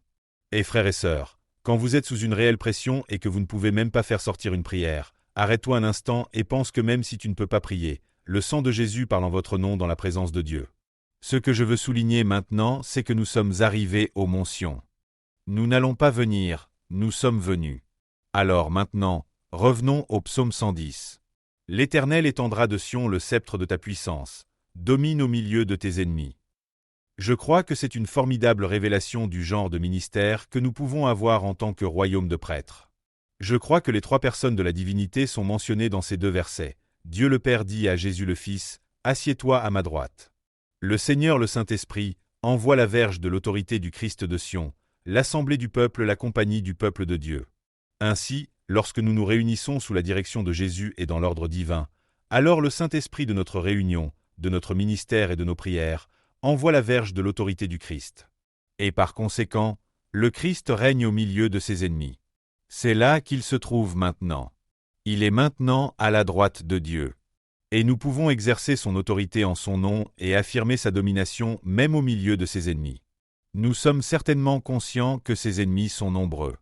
Et frères et sœurs, quand vous êtes sous une réelle pression et que vous ne pouvez même pas faire sortir une prière, arrête-toi un instant et pense que même si tu ne peux pas prier, le sang de Jésus parle en votre nom dans la présence de Dieu. Ce que je veux souligner maintenant, c'est que nous sommes arrivés au mont Sion. Nous n'allons pas venir, nous sommes venus. Alors maintenant, revenons au psaume 110. L'Éternel étendra de Sion le sceptre de ta puissance, domine au milieu de tes ennemis. Je crois que c'est une formidable révélation du genre de ministère que nous pouvons avoir en tant que royaume de prêtres. Je crois que les 3 personnes de la divinité sont mentionnées dans ces 2 versets. Dieu le Père dit à Jésus le Fils, « Assieds-toi à ma droite. » Le Seigneur le Saint-Esprit envoie la verge de l'autorité du Christ de Sion, l'assemblée du peuple, la compagnie du peuple de Dieu. Ainsi, lorsque nous nous réunissons sous la direction de Jésus et dans l'ordre divin, alors le Saint-Esprit de notre réunion, de notre ministère et de nos prières, envoie la verge de l'autorité du Christ. Et par conséquent, le Christ règne au milieu de ses ennemis. C'est là qu'il se trouve maintenant. Il est maintenant à la droite de Dieu. Et nous pouvons exercer son autorité en son nom et affirmer sa domination même au milieu de ses ennemis. Nous sommes certainement conscients que ses ennemis sont nombreux.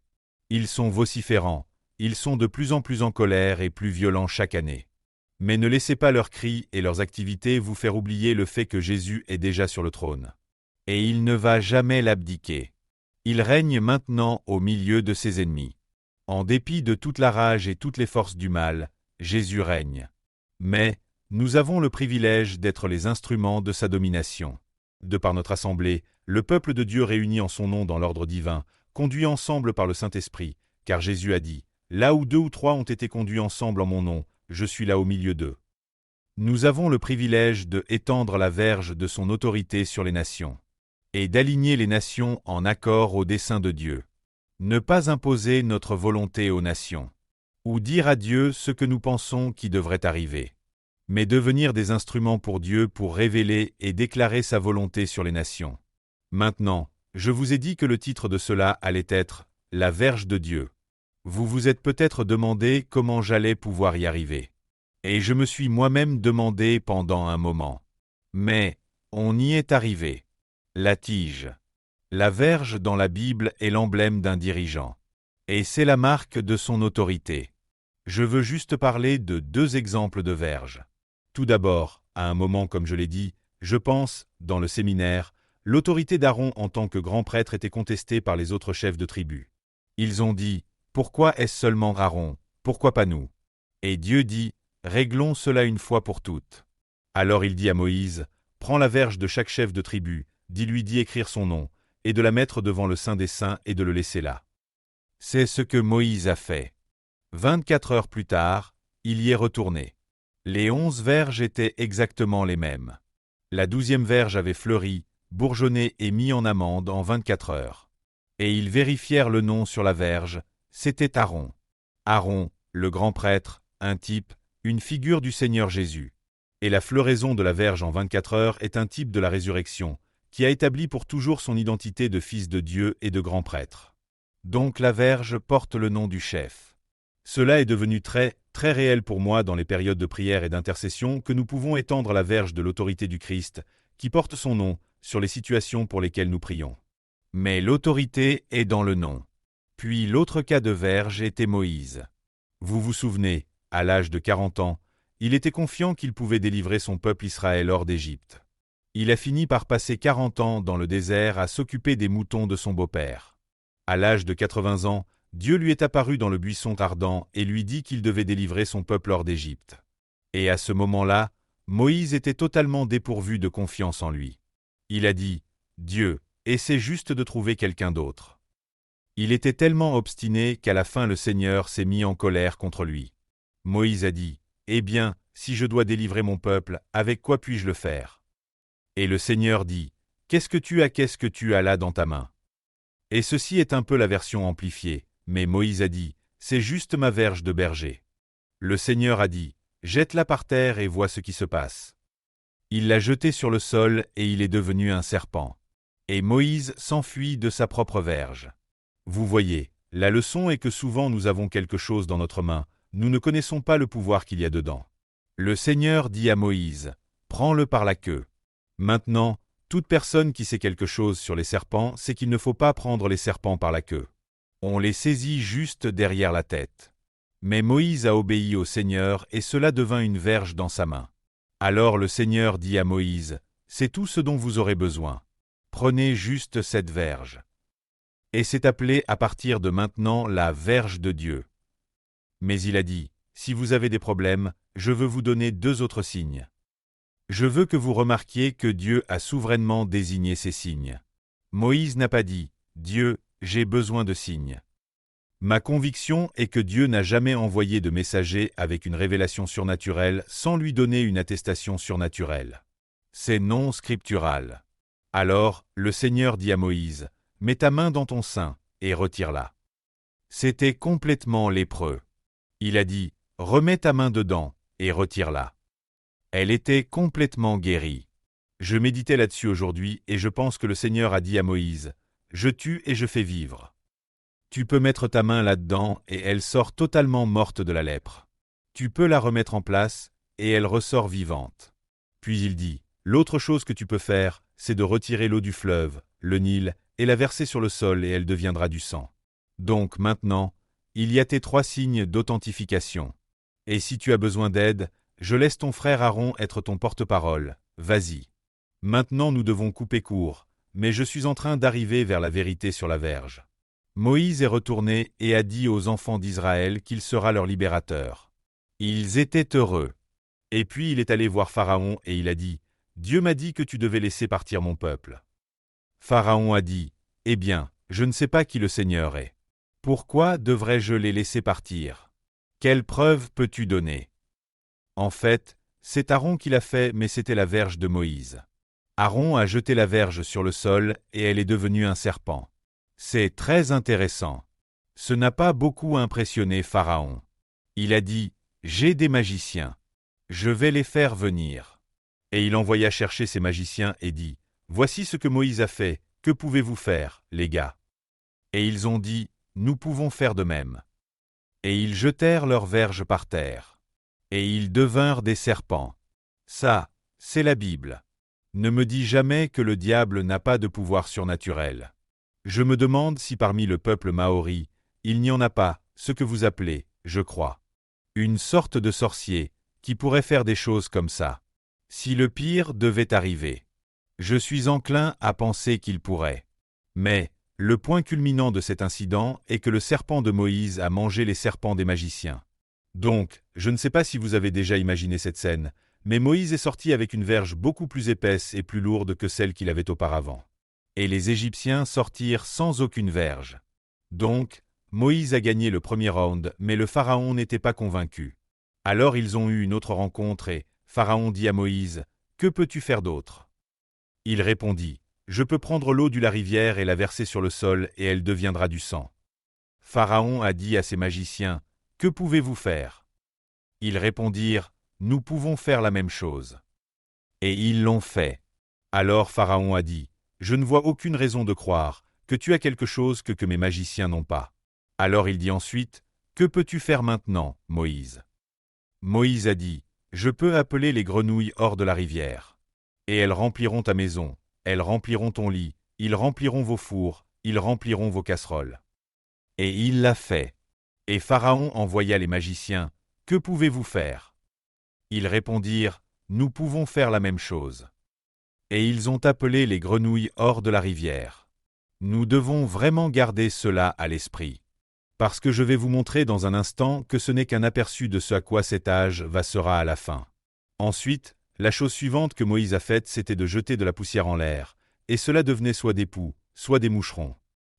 Ils sont vociférants, ils sont de plus en plus en colère et plus violents chaque année. Mais ne laissez pas leurs cris et leurs activités vous faire oublier le fait que Jésus est déjà sur le trône. Et il ne va jamais l'abdiquer. Il règne maintenant au milieu de ses ennemis. En dépit de toute la rage et toutes les forces du mal, Jésus règne. Mais nous avons le privilège d'être les instruments de sa domination. De par notre assemblée, le peuple de Dieu réuni en son nom dans l'ordre divin, conduit ensemble par le Saint-Esprit, car Jésus a dit, « Là où 2 ou 3 ont été conduits ensemble en mon nom, je suis là au milieu d'eux. » Nous avons le privilège de étendre la verge de son autorité sur les nations, et d'aligner les nations en accord au dessein de Dieu. Ne pas imposer notre volonté aux nations, ou dire à Dieu ce que nous pensons qui devrait arriver, mais devenir des instruments pour Dieu pour révéler et déclarer sa volonté sur les nations. Maintenant, je vous ai dit que le titre de cela allait être « La verge de Dieu ». Vous vous êtes peut-être demandé comment j'allais pouvoir y arriver. Et je me suis moi-même demandé pendant un moment. Mais on y est arrivé. La tige. La verge dans la Bible est l'emblème d'un dirigeant. Et c'est la marque de son autorité. Je veux juste parler de 2 exemples de verges. Tout d'abord, à un moment comme je l'ai dit, je pense, dans le séminaire, l'autorité d'Aaron en tant que grand prêtre était contestée par les autres chefs de tribu. Ils ont dit, « Pourquoi est-ce seulement Aaron? Pourquoi pas nous ?» Et Dieu dit, « Réglons cela une fois pour toutes. » Alors il dit à Moïse, « Prends la verge de chaque chef de tribu, dis-lui d'y écrire son nom, et de la mettre devant le Saint des Saints et de le laisser là. » C'est ce que Moïse a fait. 24 heures plus tard, il y est retourné. Les 11 verges étaient exactement les mêmes. La 12e verge avait fleuri, bourgeonné et mis en amande en 24 heures. Et ils vérifièrent le nom sur la verge, c'était Aaron. Aaron, le grand prêtre, un type, une figure du Seigneur Jésus. Et la floraison de la verge en 24 heures est un type de la résurrection, qui a établi pour toujours son identité de fils de Dieu et de grand prêtre. Donc la verge porte le nom du chef. Cela est devenu très réel pour moi dans les périodes de prière et d'intercession que nous pouvons étendre la verge de l'autorité du Christ, qui porte son nom, sur les situations pour lesquelles nous prions. Mais l'autorité est dans le nom. Puis l'autre cas de verge était Moïse. Vous vous souvenez, à l'âge de 40 ans, il était confiant qu'il pouvait délivrer son peuple Israël hors d'Égypte. Il a fini par passer 40 ans dans le désert à s'occuper des moutons de son beau-père. À l'âge de 80 ans, Dieu lui est apparu dans le buisson ardent et lui dit qu'il devait délivrer son peuple hors d'Égypte. Et à ce moment-là, Moïse était totalement dépourvu de confiance en lui. Il a dit, « Dieu, essaie juste de trouver quelqu'un d'autre. » Il était tellement obstiné qu'à la fin le Seigneur s'est mis en colère contre lui. Moïse a dit, « Eh bien, si je dois délivrer mon peuple, avec quoi puis-je le faire ?» Et le Seigneur dit, « Qu'est-ce que tu as là dans ta main ?» Et ceci est un peu la version amplifiée, mais Moïse a dit, « C'est juste ma verge de berger. » Le Seigneur a dit, « Jette-la par terre et vois ce qui se passe. » Il l'a jetée sur le sol et il est devenu un serpent. Et Moïse s'enfuit de sa propre verge. Vous voyez, La leçon est que souvent nous avons quelque chose dans notre main, nous ne connaissons pas le pouvoir qu'il y a dedans. Le Seigneur dit à Moïse, « Prends-le par la queue. » Maintenant, toute personne qui sait quelque chose sur les serpents sait qu'il ne faut pas prendre les serpents par la queue. On les saisit juste derrière la tête. Mais Moïse a obéi au Seigneur et cela devint une verge dans sa main. Alors le Seigneur dit à Moïse, « C'est tout ce dont vous aurez besoin. Prenez juste cette verge. » Et c'est appelé à partir de maintenant la verge de Dieu. Mais il a dit, « Si vous avez des problèmes, je veux vous donner 2 autres signes. Je veux que vous remarquiez que Dieu a souverainement désigné ces signes. » Moïse n'a pas dit, « Dieu, j'ai besoin de signes. » Ma conviction est que Dieu n'a jamais envoyé de messager avec une révélation surnaturelle sans lui donner une attestation surnaturelle. C'est non scriptural. Alors, le Seigneur dit à Moïse, « Mets ta main dans ton sein et retire-la. » C'était complètement lépreux. Il a dit, « Remets ta main dedans et retire-la. » Elle était complètement guérie. Je méditais là-dessus aujourd'hui et je pense que le Seigneur a dit à Moïse, « Je tue et je fais vivre. Tu peux mettre ta main là-dedans et elle sort totalement morte de la lèpre. Tu peux la remettre en place et elle ressort vivante. » Puis il dit, « L'autre chose que tu peux faire, c'est de retirer l'eau du fleuve, le Nil, et la verser sur le sol et elle deviendra du sang. » Donc maintenant, il y a tes 3 signes d'authentification. Et si tu as besoin d'aide, je laisse ton frère Aaron être ton porte-parole. Vas-y. Maintenant nous devons couper court, mais je suis en train d'arriver vers la vérité sur la verge. Moïse est retourné et a dit aux enfants d'Israël qu'il sera leur libérateur. Ils étaient heureux. Et puis il est allé voir Pharaon et il a dit, « Dieu m'a dit que tu devais laisser partir mon peuple. » Pharaon a dit, « Eh bien, je ne sais pas qui le Seigneur est. Pourquoi devrais-je les laisser partir? Quelle preuve peux-tu donner? » En fait, c'est Aaron qui l'a fait, mais c'était la verge de Moïse. Aaron a jeté la verge sur le sol et elle est devenue un serpent. C'est très intéressant. Ce n'a pas beaucoup impressionné Pharaon. Il a dit, « J'ai des magiciens. Je vais les faire venir. » Et il envoya chercher ses magiciens et dit, « Voici ce que Moïse a fait. Que pouvez-vous faire, les gars? » Et ils ont dit, « Nous pouvons faire de même. » Et ils jetèrent leurs verges par terre. Et ils devinrent des serpents. Ça, c'est la Bible. Ne me dis jamais que le diable n'a pas de pouvoir surnaturel. Je me demande si parmi le peuple maori, il n'y en a pas, ce que vous appelez, je crois, une sorte de sorcier qui pourrait faire des choses comme ça. Si le pire devait arriver, je suis enclin à penser qu'il pourrait. Mais le point culminant de cet incident est que le serpent de Moïse a mangé les serpents des magiciens. Donc, je ne sais pas si vous avez déjà imaginé cette scène, mais Moïse est sorti avec une verge beaucoup plus épaisse et plus lourde que celle qu'il avait auparavant. Et les Égyptiens sortirent sans aucune verge. Donc, Moïse a gagné le premier round, mais le Pharaon n'était pas convaincu. Alors ils ont eu une autre rencontre et Pharaon dit à Moïse, « Que peux-tu faire d'autre » Il répondit, « Je peux prendre l'eau de la rivière et la verser sur le sol et elle deviendra du sang. » Pharaon a dit à ses magiciens, « Que pouvez-vous faire » Ils répondirent, « Nous pouvons faire la même chose. » Et ils l'ont fait. Alors Pharaon a dit, « Je ne vois aucune raison de croire que tu as quelque chose que mes magiciens n'ont pas. » Alors il dit ensuite, « Que peux-tu faire maintenant, Moïse » Moïse a dit, « Je peux appeler les grenouilles hors de la rivière. Et elles rempliront ta maison, elles rempliront ton lit, ils rempliront vos fours, ils rempliront vos casseroles. » Et il l'a fait. Et Pharaon envoya les magiciens, « Que pouvez-vous faire » Ils répondirent, « Nous pouvons faire la même chose. » Et ils ont appelé les grenouilles hors de la rivière. Nous devons vraiment garder cela à l'esprit. Parce que je vais vous montrer dans un instant que ce n'est qu'un aperçu de ce à quoi cet âge sera à la fin. Ensuite, la chose suivante que Moïse a faite, c'était de jeter de la poussière en l'air, et cela devenait soit des poux, soit des moucherons.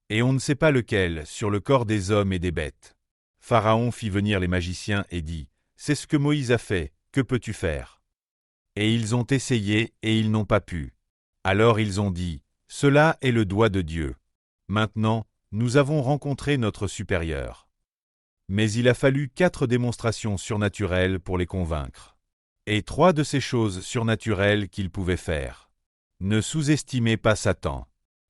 Et on ne sait pas lequel, sur le corps des hommes et des bêtes. Pharaon fit venir les magiciens et dit, « C'est ce que Moïse a fait, que peux-tu faire » Et ils ont essayé et ils n'ont pas pu. Alors ils ont dit, « Cela est le doigt de Dieu. Maintenant, nous avons rencontré notre supérieur. » Mais il a fallu 4 démonstrations surnaturelles pour les convaincre. Et 3 de ces choses surnaturelles qu'ils pouvaient faire. Ne sous-estimez pas Satan.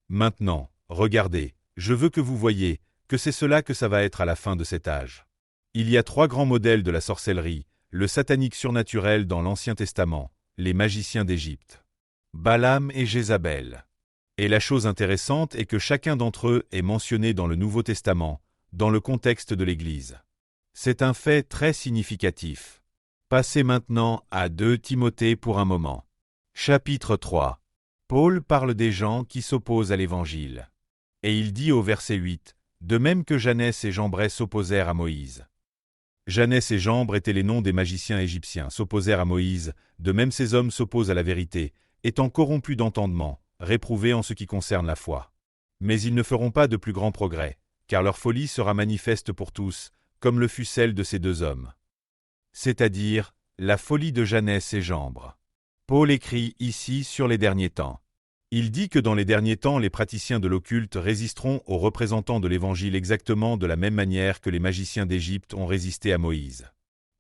Maintenant, regardez, je veux que vous voyiez que c'est cela que ça va être à la fin de cet âge. Il y a 3 grands modèles de la sorcellerie, le satanique surnaturel dans l'Ancien Testament, les magiciens d'Égypte, Balaam et Jézabel. Et la chose intéressante est que chacun d'entre eux est mentionné dans le Nouveau Testament, dans le contexte de l'Église. C'est un fait très significatif. Passez maintenant à 2 Timothée pour un moment. Chapitre 3. Paul parle des gens qui s'opposent à l'Évangile. Et il dit au verset 8, « De même que Janès et Jambres s'opposèrent à Moïse. » Janès et Jambre étaient les noms des magiciens égyptiens, s'opposèrent à Moïse, de même ces hommes s'opposent à la vérité, étant corrompus d'entendement, réprouvés en ce qui concerne la foi. Mais ils ne feront pas de plus grands progrès, car leur folie sera manifeste pour tous, comme le fut celle de ces 2 hommes. C'est-à-dire, la folie de Janès et Jambre. Paul écrit ici sur les derniers temps. Il dit que dans les derniers temps, les praticiens de l'occulte résisteront aux représentants de l'Évangile exactement de la même manière que les magiciens d'Égypte ont résisté à Moïse.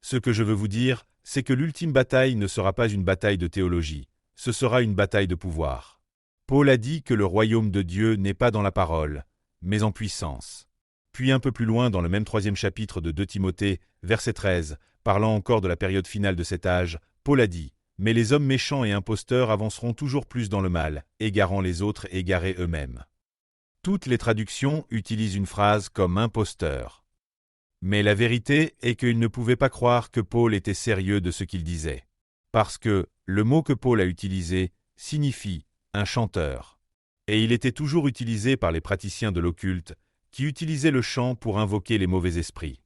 Ce que je veux vous dire, c'est que l'ultime bataille ne sera pas une bataille de théologie, ce sera une bataille de pouvoir. Paul a dit que le royaume de Dieu n'est pas dans la parole, mais en puissance. Puis un peu plus loin dans le même 3e chapitre de 2 Timothée, verset 13, parlant encore de la période finale de cet âge, Paul a dit « Mais les hommes méchants et imposteurs avanceront toujours plus dans le mal, égarant les autres égarés eux-mêmes. » Toutes les traductions utilisent une phrase comme « imposteur ». Mais la vérité est qu'ils ne pouvaient pas croire que Paul était sérieux de ce qu'il disait. Parce que le mot que Paul a utilisé signifie « un chanteur ». Et il était toujours utilisé par les praticiens de l'occulte, qui utilisaient le chant pour invoquer les mauvais esprits.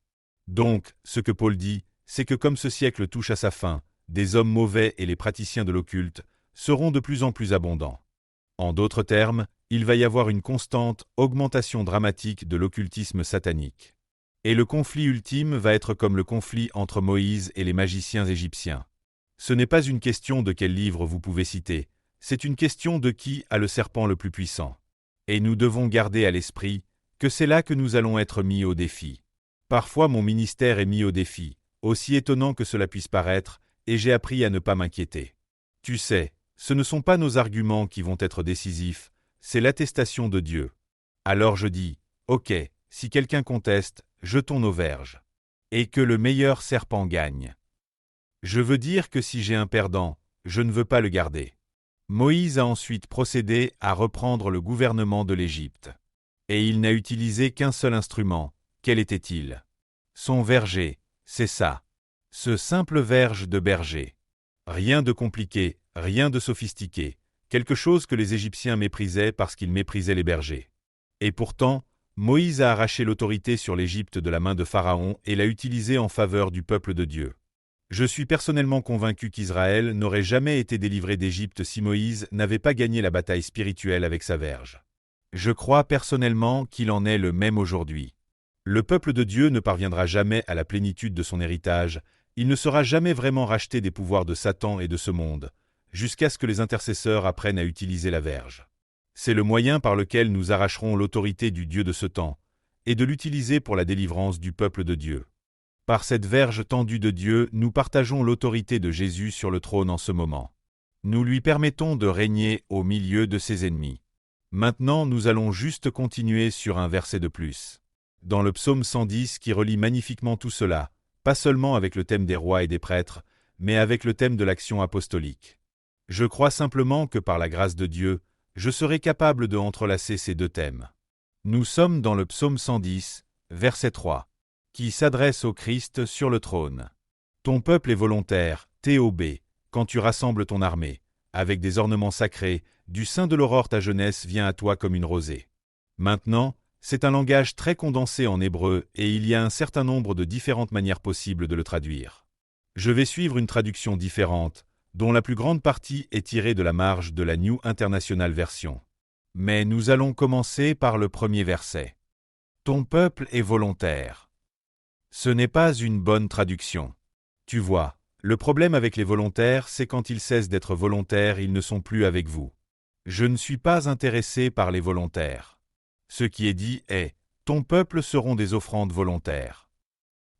Donc, ce que Paul dit, c'est que comme ce siècle touche à sa fin, des hommes mauvais et les praticiens de l'occulte seront de plus en plus abondants. En d'autres termes, il va y avoir une constante augmentation dramatique de l'occultisme satanique. Et le conflit ultime va être comme le conflit entre Moïse et les magiciens égyptiens. Ce n'est pas une question de quel livre vous pouvez citer, c'est une question de qui a le serpent le plus puissant. Et nous devons garder à l'esprit que c'est là que nous allons être mis au défi. Parfois mon ministère est mis au défi, aussi étonnant que cela puisse paraître, et j'ai appris à ne pas m'inquiéter. Tu sais, ce ne sont pas nos arguments qui vont être décisifs, c'est l'attestation de Dieu. Alors je dis, ok, si quelqu'un conteste, jetons nos verges. Et que le meilleur serpent gagne. Je veux dire que si j'ai un perdant, je ne veux pas le garder. Moïse a ensuite procédé à reprendre le gouvernement de l'Égypte. Et il n'a utilisé qu'un seul instrument. Quel était-il? Son verger, c'est ça. Ce simple verge de berger. Rien de compliqué, rien de sophistiqué, quelque chose que les Égyptiens méprisaient parce qu'ils méprisaient les bergers. Et pourtant, Moïse a arraché l'autorité sur l'Égypte de la main de Pharaon et l'a utilisée en faveur du peuple de Dieu. Je suis personnellement convaincu qu'Israël n'aurait jamais été délivré d'Égypte si Moïse n'avait pas gagné la bataille spirituelle avec sa verge. Je crois personnellement qu'il en est le même aujourd'hui. Le peuple de Dieu ne parviendra jamais à la plénitude de son héritage, il ne sera jamais vraiment racheté des pouvoirs de Satan et de ce monde, jusqu'à ce que les intercesseurs apprennent à utiliser la verge. C'est le moyen par lequel nous arracherons l'autorité du Dieu de ce temps, et de l'utiliser pour la délivrance du peuple de Dieu. Par cette verge tendue de Dieu, nous partageons l'autorité de Jésus sur le trône en ce moment. Nous lui permettons de régner au milieu de ses ennemis. Maintenant, nous allons juste continuer sur un verset de plus. Dans le psaume 110 qui relie magnifiquement tout cela, pas seulement avec le thème des rois et des prêtres, mais avec le thème de l'action apostolique. Je crois simplement que par la grâce de Dieu, je serai capable de entrelacer ces 2 thèmes. Nous sommes dans le psaume 110, verset 3, qui s'adresse au Christ sur le trône. Ton peuple est volontaire, T.O.B., quand tu rassembles ton armée, avec des ornements sacrés, du sein de l'aurore ta jeunesse vient à toi comme une rosée. Maintenant, c'est un langage très condensé en hébreu et il y a un certain nombre de différentes manières possibles de le traduire. Je vais suivre une traduction différente, dont la plus grande partie est tirée de la marge de la New International Version. Mais nous allons commencer par le premier verset. Ton peuple est volontaire. Ce n'est pas une bonne traduction. Tu vois, le problème avec les volontaires, c'est quand ils cessent d'être volontaires, ils ne sont plus avec vous. Je ne suis pas intéressé par les volontaires. Ce qui est dit est « Ton peuple seront des offrandes volontaires ».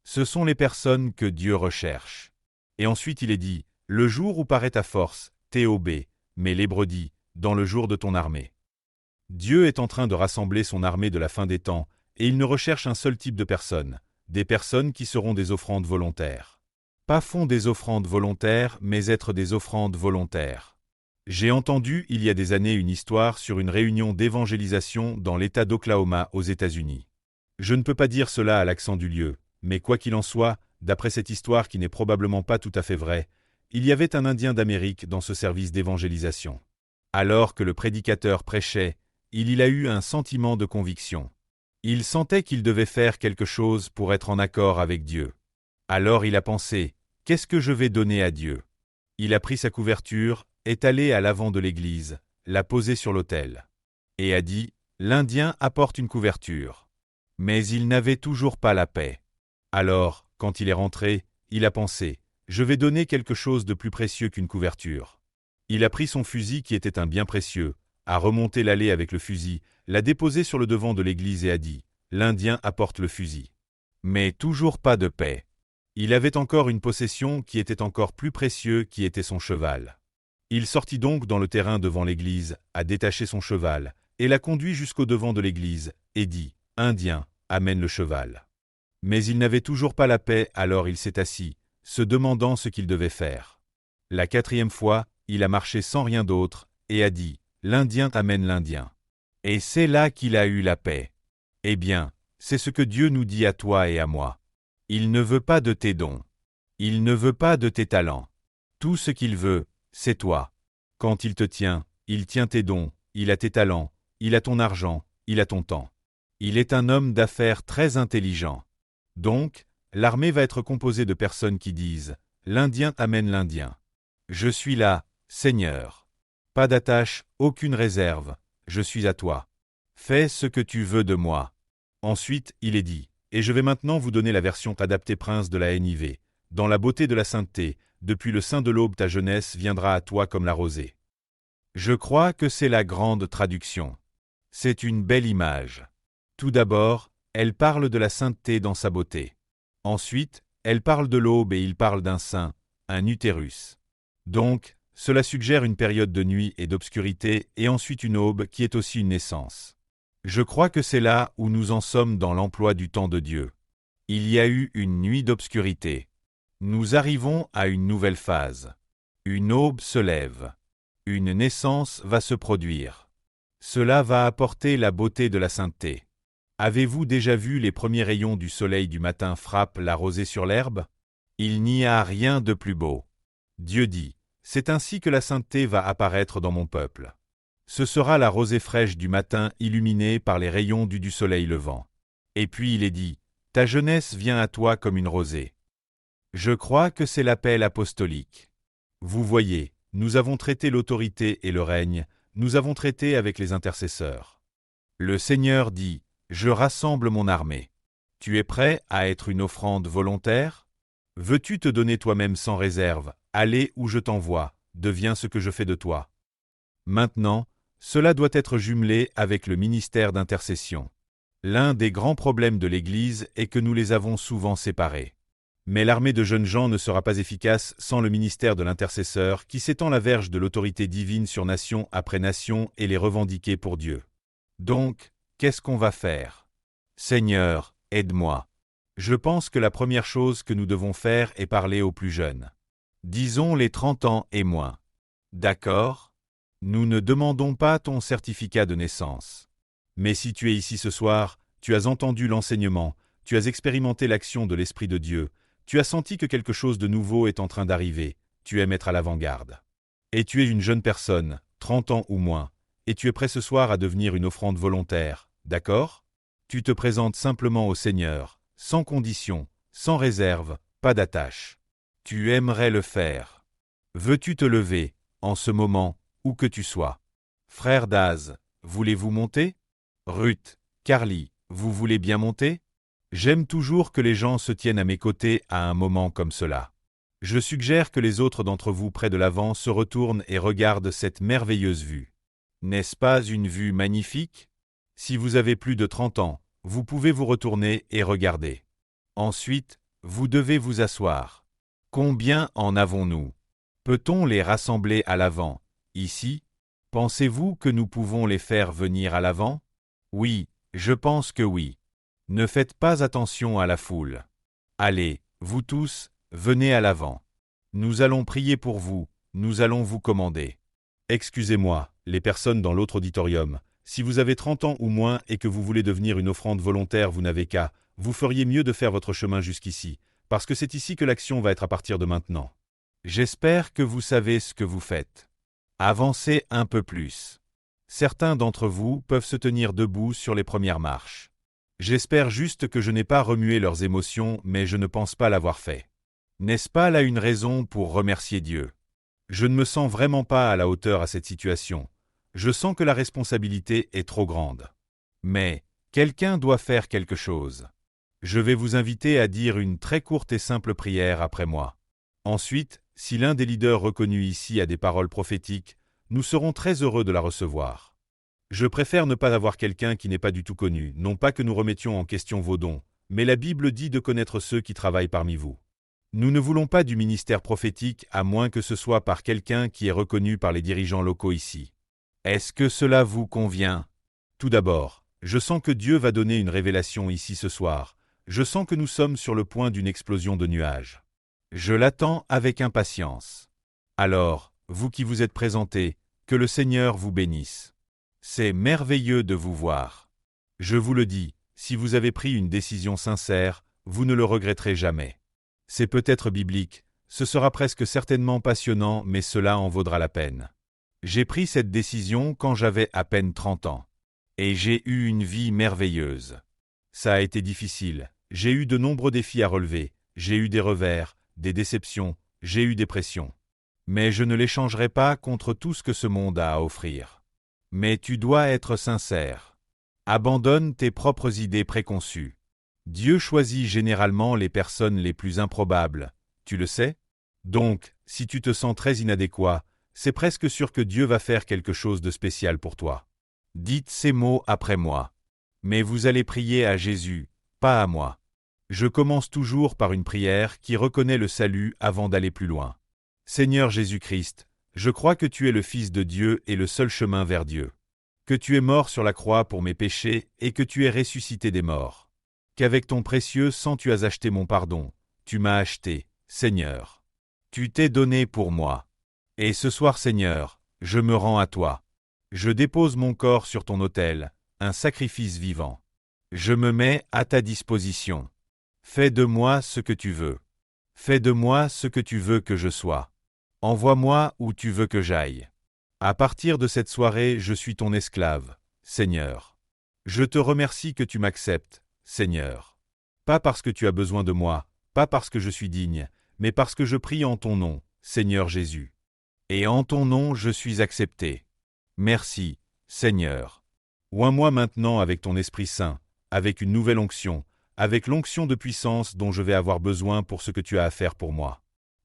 Ce sont les personnes que Dieu recherche. Et ensuite il est dit « Le jour où paraît ta force, T.O.B., mais l'Hébreu dit « Dans le jour de ton armée ». Dieu est en train de rassembler son armée de la fin des temps, et il ne recherche un seul type de personnes, des personnes qui seront des offrandes volontaires. Pas font des offrandes volontaires, mais être des offrandes volontaires. J'ai entendu il y a des années une histoire sur une réunion d'évangélisation dans l'État d'Oklahoma aux États-Unis. Je ne peux pas dire cela à l'accent du lieu, mais quoi qu'il en soit, d'après cette histoire qui n'est probablement pas tout à fait vraie, il y avait un Indien d'Amérique dans ce service d'évangélisation. Alors que le prédicateur prêchait, il a eu un sentiment de conviction. Il sentait qu'il devait faire quelque chose pour être en accord avec Dieu. Alors il a pensé, « Qu'est-ce que je vais donner à Dieu ?» Il a pris sa couverture, est allé à l'avant de l'église, l'a posée sur l'autel, et a dit, « L'Indien apporte une couverture. » Mais il n'avait toujours pas la paix. Alors, quand il est rentré, il a pensé, « Je vais donner quelque chose de plus précieux qu'une couverture. » Il a pris son fusil qui était un bien précieux, a remonté l'allée avec le fusil, l'a déposé sur le devant de l'église et a dit, « L'Indien apporte le fusil. » Mais toujours pas de paix. Il avait encore une possession qui était encore plus précieuse, qui était son cheval. Il sortit donc dans le terrain devant l'église, a détaché son cheval, et l'a conduit jusqu'au devant de l'église, et dit, « Indien, amène le cheval. » Mais il n'avait toujours pas la paix, alors il s'est assis, se demandant ce qu'il devait faire. La 4e fois, il a marché sans rien d'autre, et a dit, « L'Indien amène l'Indien. » Et c'est là qu'il a eu la paix. Eh bien, c'est ce que Dieu nous dit à toi et à moi. Il ne veut pas de tes dons. Il ne veut pas de tes talents. Tout ce qu'il veut, c'est toi. Quand il te tient, il tient tes dons, il a tes talents, il a ton argent, il a ton temps. Il est un homme d'affaires très intelligent. Donc, l'armée va être composée de personnes qui disent « L'Indien amène l'Indien. Je suis là, Seigneur. Pas d'attache, aucune réserve, je suis à toi. Fais ce que tu veux de moi. » Ensuite, il est dit, et je vais maintenant vous donner la version adaptée Prince de la NIV. Dans la beauté de la sainteté, depuis le sein de l'aube ta jeunesse viendra à toi comme la rosée. Je crois que c'est la grande traduction. C'est une belle image. Tout d'abord, elle parle de la sainteté dans sa beauté. Ensuite, elle parle de l'aube et il parle d'un sein, un utérus. Donc, cela suggère une période de nuit et d'obscurité et ensuite une aube qui est aussi une naissance. Je crois que c'est là où nous en sommes dans l'emploi du temps de Dieu. Il y a eu une nuit d'obscurité. Nous arrivons à une nouvelle phase. Une aube se lève. Une naissance va se produire. Cela va apporter la beauté de la sainteté. Avez-vous déjà vu les premiers rayons du soleil du matin frappent la rosée sur l'herbe? Il n'y a rien de plus beau. Dieu dit, « C'est ainsi que la sainteté va apparaître dans mon peuple. » Ce sera la rosée fraîche du matin illuminée par les rayons du soleil levant. Et puis il est dit, « Ta jeunesse vient à toi comme une rosée. » Je crois que c'est l'appel apostolique. Vous voyez, nous avons traité l'autorité et le règne, nous avons traité avec les intercesseurs. Le Seigneur dit, « Je rassemble mon armée. » Tu es prêt à être une offrande volontaire? Veux-tu te donner toi-même sans réserve? Allez où je t'envoie, deviens ce que je fais de toi. Maintenant, cela doit être jumelé avec le ministère d'intercession. L'un des grands problèmes de l'Église est que nous les avons souvent séparés. Mais l'armée de jeunes gens ne sera pas efficace sans le ministère de l'intercesseur qui s'étend la verge de l'autorité divine sur nation après nation et les revendiquer pour Dieu. Donc, qu'est-ce qu'on va faire? Seigneur, aide-moi. Je pense que la première chose que nous devons faire est parler aux plus jeunes. Disons les 30 ans et moins. D'accord? Nous ne demandons pas ton certificat de naissance. Mais si tu es ici ce soir, tu as entendu l'enseignement, tu as expérimenté l'action de l'Esprit de Dieu, tu as senti que quelque chose de nouveau est en train d'arriver, tu aimes être à l'avant-garde. Et tu es une jeune personne, 30 ans ou moins, et tu es prêt ce soir à devenir une offrande volontaire, d'accord? Tu te présentes simplement au Seigneur, sans condition, sans réserve, pas d'attache. Tu aimerais le faire. Veux-tu te lever, en ce moment, où que tu sois? Frère Daz, voulez-vous monter? Ruth, Carly, vous voulez bien monter? J'aime toujours que les gens se tiennent à mes côtés à un moment comme cela. Je suggère que les autres d'entre vous près de l'avant se retournent et regardent cette merveilleuse vue. N'est-ce pas une vue magnifique? Si vous avez plus de 30 ans, vous pouvez vous retourner et regarder. Ensuite, vous devez vous asseoir. Combien en avons-nous? Peut-on les rassembler à l'avant, ici? Pensez-vous que nous pouvons les faire venir à l'avant? Oui, je pense que oui. Ne faites pas attention à la foule. Allez, vous tous, venez à l'avant. Nous allons prier pour vous, nous allons vous commander. Excusez-moi, les personnes dans l'autre auditorium, si vous avez 30 ans ou moins et que vous voulez devenir une offrande volontaire, vous n'avez qu'à, vous feriez mieux de faire votre chemin jusqu'ici, parce que c'est ici que l'action va être à partir de maintenant. J'espère que vous savez ce que vous faites. Avancez un peu plus. Certains d'entre vous peuvent se tenir debout sur les premières marches. J'espère juste que je n'ai pas remué leurs émotions, mais je ne pense pas l'avoir fait. N'est-ce pas là une raison pour remercier Dieu? Je ne me sens vraiment pas à la hauteur à cette situation. Je sens que la responsabilité est trop grande. Mais, quelqu'un doit faire quelque chose. Je vais vous inviter à dire une très courte et simple prière après moi. Ensuite, si l'un des leaders reconnus ici a des paroles prophétiques, nous serons très heureux de la recevoir. Je préfère ne pas avoir quelqu'un qui n'est pas du tout connu, non pas que nous remettions en question vos dons, mais la Bible dit de connaître ceux qui travaillent parmi vous. Nous ne voulons pas du ministère prophétique à moins que ce soit par quelqu'un qui est reconnu par les dirigeants locaux ici. Est-ce que cela vous convient? Tout d'abord, je sens que Dieu va donner une révélation ici ce soir. Je sens que nous sommes sur le point d'une explosion de nuages. Je l'attends avec impatience. Alors, vous qui vous êtes présentés, que le Seigneur vous bénisse. C'est merveilleux de vous voir. Je vous le dis, si vous avez pris une décision sincère, vous ne le regretterez jamais. C'est peut-être biblique, ce sera presque certainement passionnant, mais cela en vaudra la peine. J'ai pris cette décision quand j'avais à peine 30 ans. Et j'ai eu une vie merveilleuse. Ça a été difficile, j'ai eu de nombreux défis à relever, j'ai eu des revers, des déceptions, j'ai eu des pressions. Mais je ne les changerai pas contre tout ce que ce monde a à offrir. Mais tu dois être sincère. Abandonne tes propres idées préconçues. Dieu choisit généralement les personnes les plus improbables, tu le sais? Donc, si tu te sens très inadéquat, c'est presque sûr que Dieu va faire quelque chose de spécial pour toi. Dites ces mots après moi. Mais vous allez prier à Jésus, pas à moi. Je commence toujours par une prière qui reconnaît le salut avant d'aller plus loin. Seigneur Jésus-Christ, je crois que tu es le Fils de Dieu et le seul chemin vers Dieu. Que tu es mort sur la croix pour mes péchés et que tu es ressuscité des morts. Qu'avec ton précieux sang tu as acheté mon pardon. Tu m'as acheté, Seigneur. Tu t'es donné pour moi. Et ce soir, Seigneur, je me rends à toi. Je dépose mon corps sur ton autel, un sacrifice vivant. Je me mets à ta disposition. Fais de moi ce que tu veux. Fais de moi ce que tu veux que je sois. Envoie-moi où tu veux que j'aille. À partir de cette soirée, je suis ton esclave, Seigneur. Je te remercie que tu m'acceptes, Seigneur. Pas parce que tu as besoin de moi, pas parce que je suis digne, mais parce que je prie en ton nom, Seigneur Jésus. Et en ton nom je suis accepté. Merci, Seigneur. Oins-moi maintenant avec ton Esprit Saint, avec une nouvelle onction, avec l'onction de puissance dont je vais avoir besoin pour ce que tu as à faire pour moi.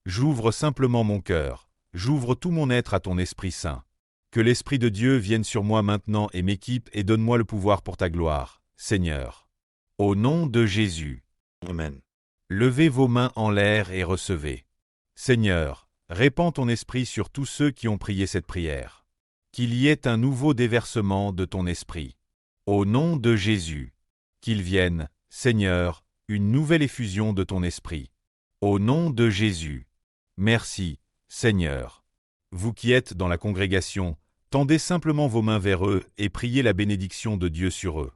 J'ouvre simplement mon cœur, j'ouvre tout mon être à ton Esprit Saint. Que l'Esprit de Dieu vienne sur moi maintenant et m'équipe et donne-moi le pouvoir pour ta gloire, Seigneur. Au nom de Jésus. Amen. Levez vos mains en l'air et recevez. Seigneur, répands ton esprit sur tous ceux qui ont prié cette prière. Qu'il y ait un nouveau déversement de ton esprit. Au nom de Jésus. Qu'il vienne, Seigneur, une nouvelle effusion de ton esprit. Au nom de Jésus. Merci, Seigneur. Vous qui êtes dans la congrégation, tendez simplement vos mains vers eux et priez la bénédiction de Dieu sur eux.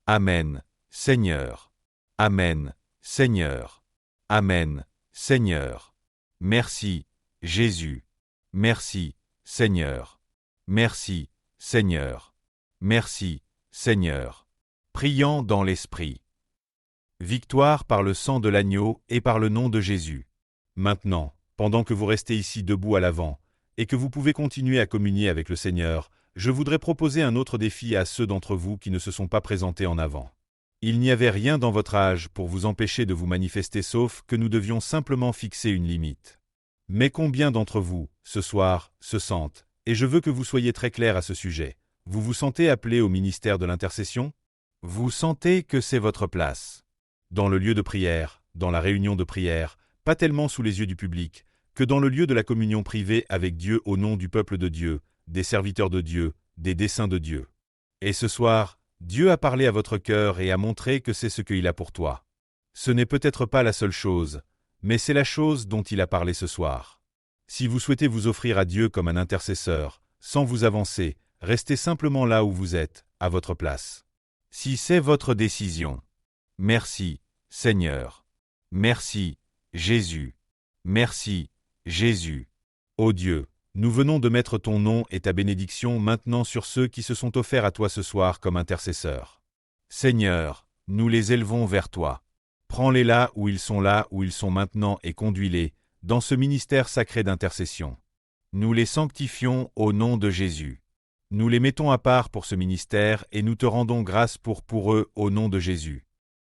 Amen, Seigneur. Amen, Seigneur. Amen, Seigneur. Merci, Jésus. Merci, Seigneur. Merci, Seigneur. Merci, Seigneur. Priant dans l'Esprit. Victoire par le sang de l'agneau et par le nom de Jésus. Maintenant, pendant que vous restez ici debout à l'avant, et que vous pouvez continuer à communier avec le Seigneur, je voudrais proposer un autre défi à ceux d'entre vous qui ne se sont pas présentés en avant. Il n'y avait rien dans votre âge pour vous empêcher de vous manifester sauf que nous devions simplement fixer une limite. Mais combien d'entre vous, ce soir, se sentent, et je veux que vous soyez très clairs à ce sujet, vous vous sentez appelé au ministère de l'intercession? Vous sentez que c'est votre place. Dans le lieu de prière, dans la réunion de prière, pas tellement sous les yeux du public, que dans le lieu de la communion privée avec Dieu au nom du peuple de Dieu, des serviteurs de Dieu, des desseins de Dieu. Et ce soir, Dieu a parlé à votre cœur et a montré que c'est ce qu'il a pour toi. Ce n'est peut-être pas la seule chose, mais c'est la chose dont il a parlé ce soir. Si vous souhaitez vous offrir à Dieu comme un intercesseur, sans vous avancer, restez simplement là où vous êtes, à votre place. Si c'est votre décision. Merci, Seigneur. Merci, Jésus. Merci, Jésus. Ô Dieu, nous venons de mettre ton nom et ta bénédiction maintenant sur ceux qui se sont offerts à toi ce soir comme intercesseurs. Seigneur, nous les élevons vers toi. Prends-les là où ils sont maintenant et conduis-les dans ce ministère sacré d'intercession. Nous les sanctifions au nom de Jésus. Nous les mettons à part pour ce ministère et nous te rendons grâce pour eux au nom de Jésus.